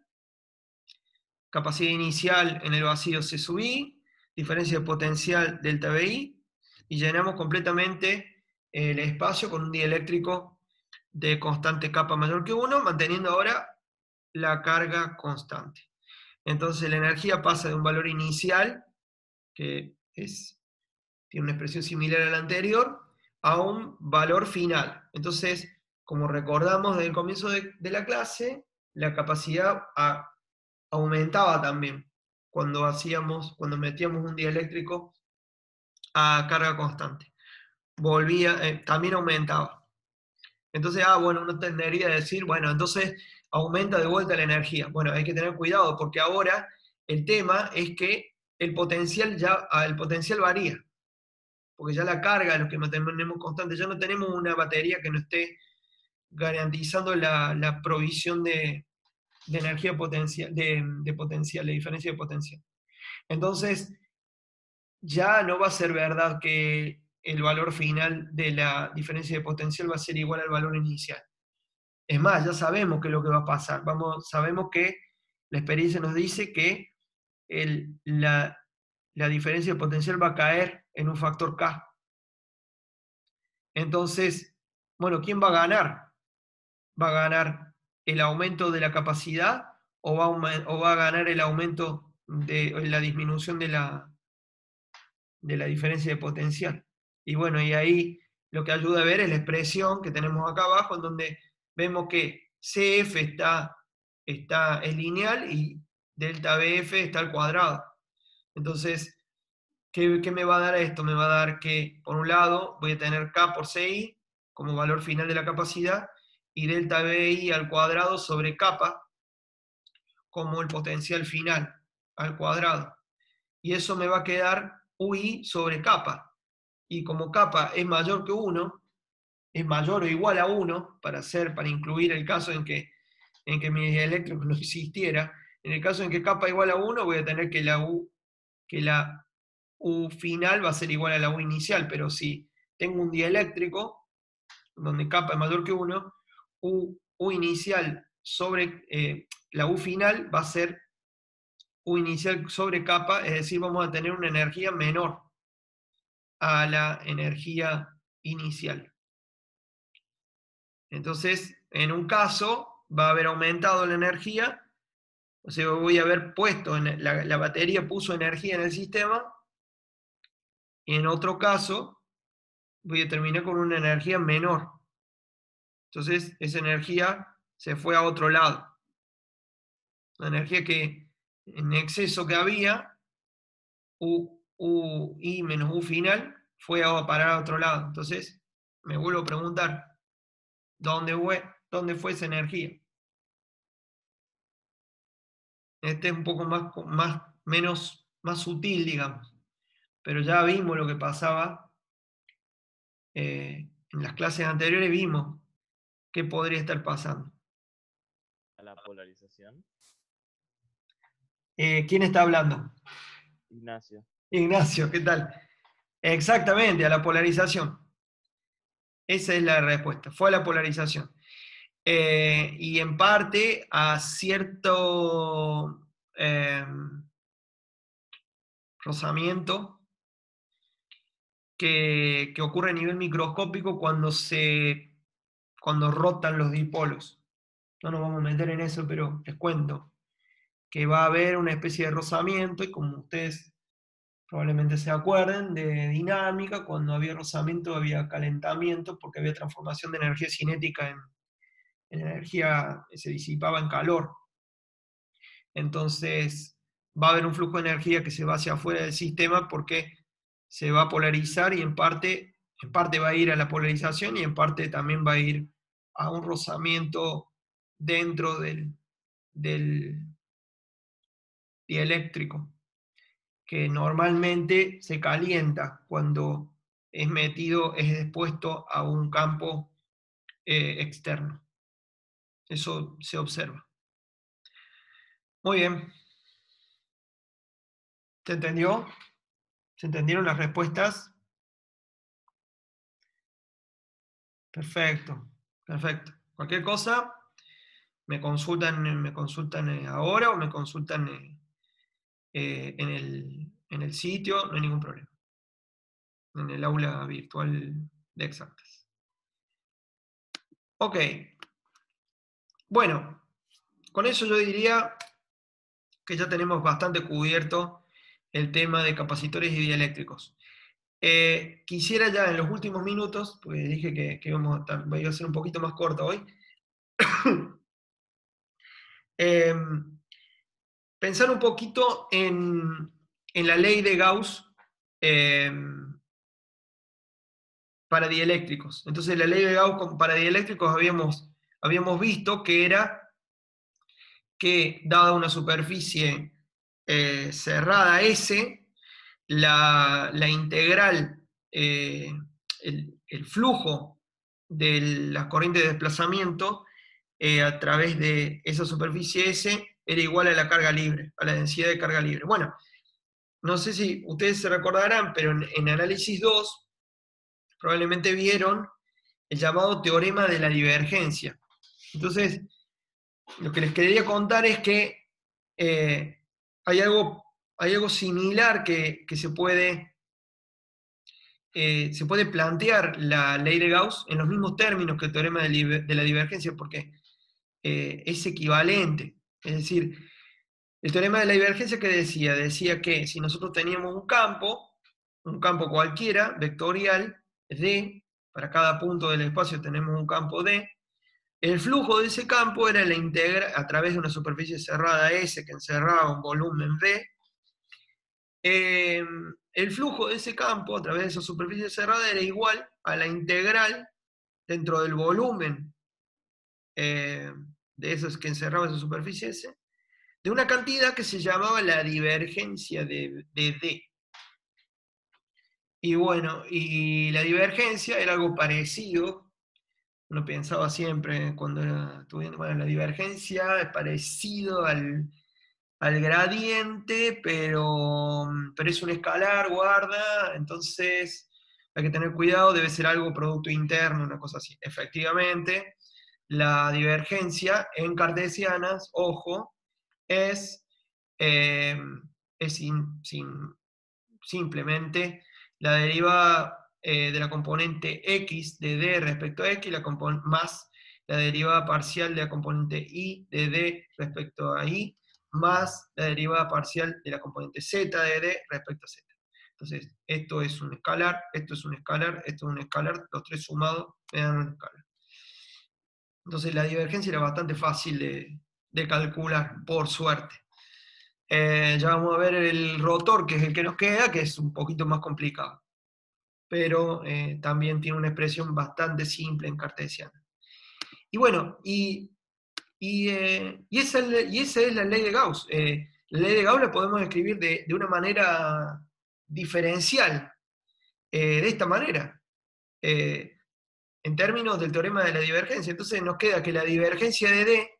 capacidad inicial en el vacío C sub I, diferencia de potencial delta VI, y llenamos completamente el espacio con un dieléctrico de constante kappa mayor que 1, manteniendo ahora la carga constante. Entonces la energía pasa de un valor inicial, que tiene una expresión similar a la anterior, a un valor final. Entonces, como recordamos desde el comienzo de la clase, la capacidad aumentaba también cuando metíamos un dieléctrico a carga constante. También aumentaba. Entonces, bueno, uno tendría a decir, bueno, entonces aumenta de vuelta la energía. Bueno, hay que tener cuidado porque ahora el tema es que el potencial varía, porque ya la carga, lo que mantenemos constante, ya no tenemos una batería que nos esté garantizando la provisión de energía potencial, de potencial, de diferencia de potencial. Entonces, ya no va a ser verdad que el valor final de la diferencia de potencial va a ser igual al valor inicial. Es más, ya sabemos qué es lo que va a pasar. Sabemos que la experiencia nos dice que la diferencia de potencial va a caer en un factor K. Entonces, bueno, ¿quién va a ganar? ¿Va a ganar el aumento de la capacidad o va a ganar el aumento de la disminución de la diferencia de potencial? Y bueno, y ahí lo que ayuda a ver es la expresión que tenemos acá abajo, en donde vemos que CF es lineal y delta BF está al cuadrado. Entonces, ¿qué me va a dar esto? Me va a dar que, por un lado, voy a tener K por CI como valor final de la capacidad y delta BI al cuadrado sobre kappa como el potencial final al cuadrado. Y eso me va a quedar UI sobre kappa. Y como kappa es mayor que 1, es mayor o igual a 1, para incluir el caso en que mi dieléctrico no existiera, en el caso en que kappa igual a 1, voy a tener que la U final va a ser igual a la U inicial, pero si tengo un dieléctrico, donde kappa es mayor que 1, U inicial sobre la U final va a ser U inicial sobre kappa, es decir, vamos a tener una energía menor a la energía inicial. Entonces, en un caso va a haber aumentado la energía, o sea, voy a haber puesto, la batería puso energía en el sistema, y en otro caso voy a terminar con una energía menor. Entonces, esa energía se fue a otro lado. La energía que en exceso que había, I menos U final, fue a parar a otro lado. Entonces, me vuelvo a preguntar, ¿dónde fue esa energía? Este es un poco más sutil, digamos. Pero ya vimos lo que pasaba En las clases anteriores vimos qué podría estar pasando. A la polarización. ¿Quién está hablando? Ignacio. Ignacio, ¿qué tal? Exactamente, a la polarización. Esa es la respuesta, fue a la polarización. Y en parte a cierto rozamiento que ocurre a nivel microscópico cuando rotan los dipolos. No nos vamos a meter en eso, pero les cuento que va a haber una especie de rozamiento, y como ustedes probablemente se acuerden de dinámica, cuando había rozamiento había calentamiento, porque había transformación de energía cinética en energía que se disipaba en calor. Entonces va a haber un flujo de energía que se va hacia afuera del sistema porque se va a polarizar, y en parte va a ir a la polarización y en parte también va a ir a un rozamiento dentro del dieléctrico, que normalmente se calienta cuando es expuesto a un campo externo. Eso se observa. Muy bien. ¿Se entendió? ¿Se entendieron las respuestas? Perfecto, perfecto. Cualquier cosa, me consultan ahora, o me consultan en el sitio, no hay ningún problema. En el aula virtual de exactas. Ok. Bueno, con eso yo diría que ya tenemos bastante cubierto el tema de capacitores y dieléctricos. Quisiera ya en los últimos minutos, porque dije que iba a ser un poquito más corto hoy, pensar un poquito en la ley de Gauss para dieléctricos. Entonces, la ley de Gauss para dieléctricos habíamos visto que era que, dada una superficie cerrada S, la integral, el flujo de las corrientes de desplazamiento a través de esa superficie S era igual a la carga libre, a la densidad de carga libre. Bueno, no sé si ustedes se recordarán, pero en análisis 2 probablemente vieron el llamado teorema de la divergencia. Entonces, lo que les quería contar es que hay algo similar que se puede plantear la ley de Gauss en los mismos términos que el teorema de la divergencia, porque es equivalente. Es decir, el teorema de la divergencia, ¿qué decía? Decía que si nosotros teníamos un campo cualquiera, vectorial, D, para cada punto del espacio tenemos un campo D, el flujo de ese campo era la integral a través de una superficie cerrada S que encerraba un volumen V. El flujo de ese campo a través de esa superficie cerrada era igual a la integral dentro del volumen de esos que encerraba esa superficie S, de una cantidad que se llamaba la divergencia de D. Y bueno, y la divergencia era algo parecido. Uno pensaba siempre cuando era estudiando, bueno, la divergencia es parecido al gradiente, pero es un escalar, guarda, entonces hay que tener cuidado, debe ser algo producto interno, una cosa así. Efectivamente, la divergencia en cartesianas, ojo, es, eh, simplemente la derivada de la componente x de d respecto a x, más la derivada parcial de la componente y de d respecto a y, más la derivada parcial de la componente z de d respecto a z. Entonces, esto es un escalar, esto es un escalar, esto es un escalar, los tres sumados me dan un escalar. Entonces, la divergencia era bastante fácil de calcular, por suerte. Ya vamos a ver el rotor, que es el que nos queda, que es un poquito más complicado, pero también tiene una expresión bastante simple en cartesiana. Y bueno, esa es la ley de Gauss. La ley de Gauss la podemos escribir de una manera diferencial, de esta manera. en términos del teorema de la divergencia. Entonces nos queda que la divergencia de D,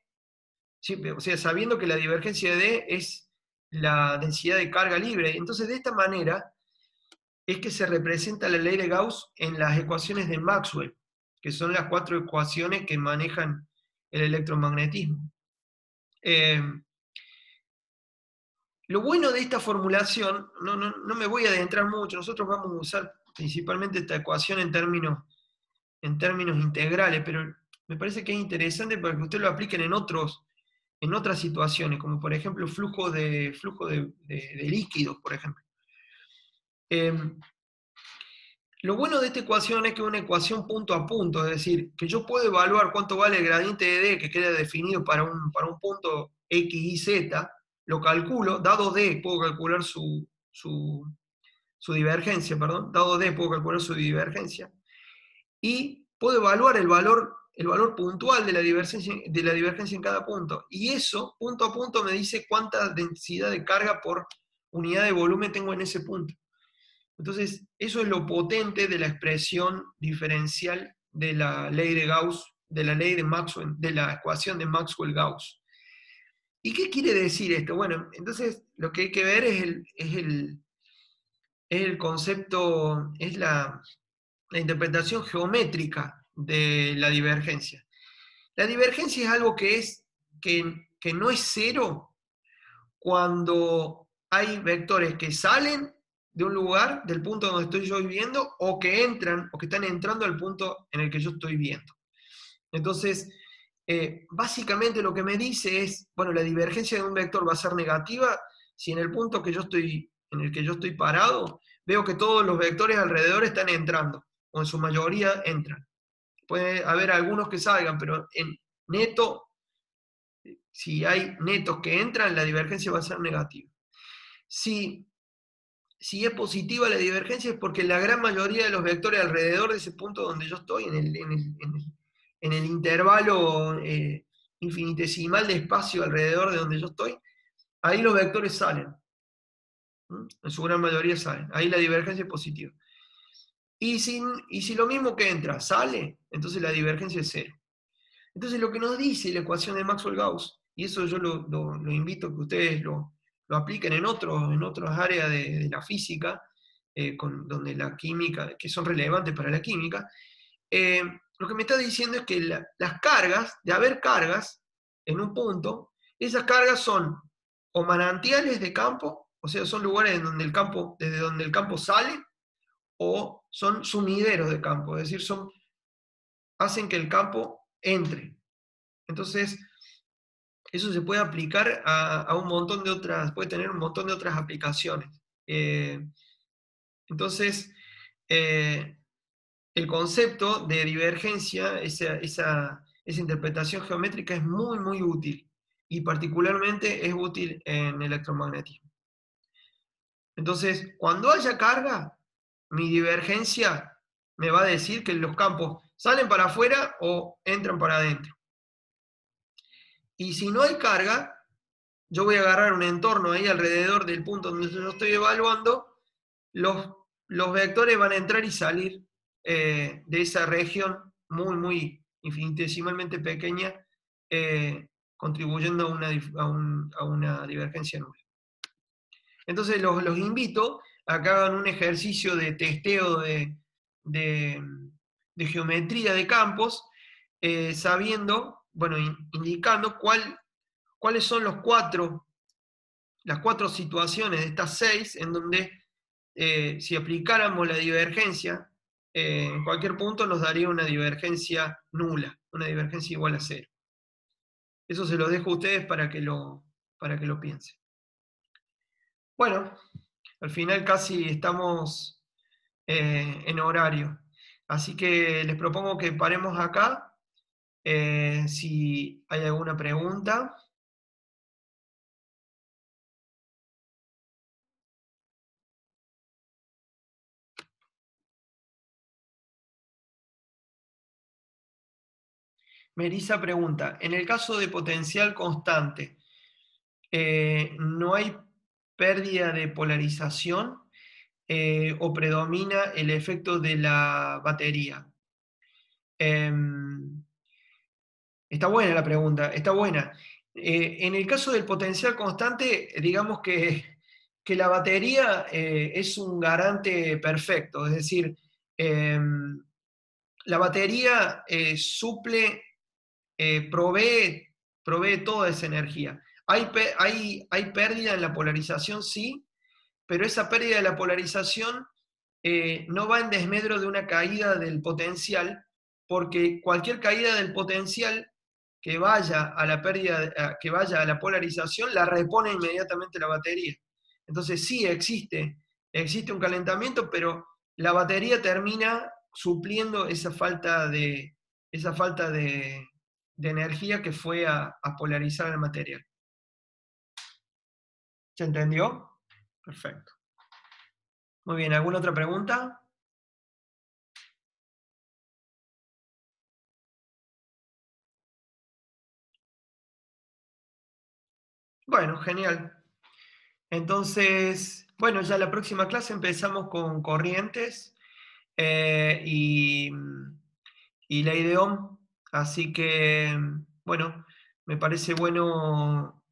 ¿sí? O sea, sabiendo que la divergencia de D es la densidad de carga libre. Entonces, de esta manera es que se representa la ley de Gauss en las ecuaciones de Maxwell, que son las 4 ecuaciones que manejan el electromagnetismo. Lo bueno de esta formulación, no me voy a adentrar mucho, nosotros vamos a usar principalmente esta ecuación en términos integrales, pero me parece que es interesante para que ustedes lo apliquen en otras situaciones, como por ejemplo flujo de líquidos, por ejemplo. Lo bueno de esta ecuación es que es una ecuación punto a punto, es decir, que yo puedo evaluar cuánto vale el gradiente de D que queda definido para un punto X, Y, Z, lo calculo, dado D puedo calcular su divergencia, perdón, dado D puedo calcular su divergencia, y puedo evaluar el valor puntual de la divergencia en cada punto, y eso, punto a punto, me dice cuánta densidad de carga por unidad de volumen tengo en ese punto. Entonces, eso es lo potente de la expresión diferencial de la ley de Gauss, de la ley de Maxwell, de la ecuación de Maxwell-Gauss. ¿Y qué quiere decir esto? Bueno, entonces lo que hay que ver es el concepto, es la interpretación geométrica de la divergencia. La divergencia es algo que no es cero cuando hay vectores que salen de un lugar, del punto donde estoy yo viviendo, o que entran, o que están entrando al punto en el que yo estoy viendo. Entonces, básicamente lo que me dice es, bueno, la divergencia de un vector va a ser negativa si en el punto en el que yo estoy parado, veo que todos los vectores alrededor están entrando, o en su mayoría entran. Puede haber algunos que salgan, pero en neto, si hay netos que entran, la divergencia va a ser negativa. Si es positiva la divergencia es porque la gran mayoría de los vectores alrededor de ese punto donde yo estoy, en el intervalo infinitesimal de espacio alrededor de donde yo estoy, ahí los vectores salen. En su gran mayoría salen. Ahí la divergencia es positiva. Y si lo mismo que entra sale, entonces la divergencia es cero. Entonces lo que nos dice la ecuación de Maxwell-Gauss, y eso yo lo invito a que ustedes lo apliquen en otras áreas de la física, donde la química, que son relevantes para la química, lo que me está diciendo es que las cargas, de haber cargas en un punto, esas cargas son o manantiales de campo, o sea, son lugares desde donde el campo sale, o son sumideros de campo, es decir, hacen que el campo entre. Entonces, eso se puede aplicar a un montón de otras, puede tener un montón de otras aplicaciones. Entonces, el concepto de divergencia, esa interpretación geométrica es muy, muy útil, y particularmente es útil en electromagnetismo. Entonces, cuando haya carga, mi divergencia me va a decir que los campos salen para afuera o entran para adentro. Y si no hay carga, yo voy a agarrar un entorno ahí alrededor del punto donde yo estoy evaluando, los vectores van a entrar y salir de esa región muy, muy infinitesimalmente pequeña, contribuyendo a una divergencia nula. Entonces los invito a que hagan un ejercicio de testeo de geometría de campos, sabiendo, bueno, indicando cuáles son las cuatro situaciones de estas 6 en donde si aplicáramos la divergencia en cualquier punto nos daría una divergencia nula, una divergencia igual a 0. Eso se lo dejo a ustedes para que lo piensen. Bueno, al final casi estamos en horario, así que les propongo que paremos acá. Si hay alguna pregunta. Melissa pregunta, en el caso de potencial constante, ¿no hay pérdida de polarización o predomina el efecto de la batería? Em, Está buena la pregunta, está buena. En el caso del potencial constante, digamos que la batería es un garante perfecto, es decir, em, la batería suple, provee toda esa energía. Hay pérdida en la polarización, sí, pero esa pérdida de la polarización no va en desmedro de una caída del potencial, porque cualquier caída del potencial que vaya a la pérdida, que vaya a la polarización, la repone inmediatamente la batería. Entonces sí existe un calentamiento, pero la batería termina supliendo esa falta de energía que fue a polarizar el material. ¿Se entendió? Perfecto. Muy bien, ¿alguna otra pregunta? Bueno, genial. Entonces, bueno, ya la próxima clase empezamos con corrientes y la IDEOM. Así que, bueno, me parece bueno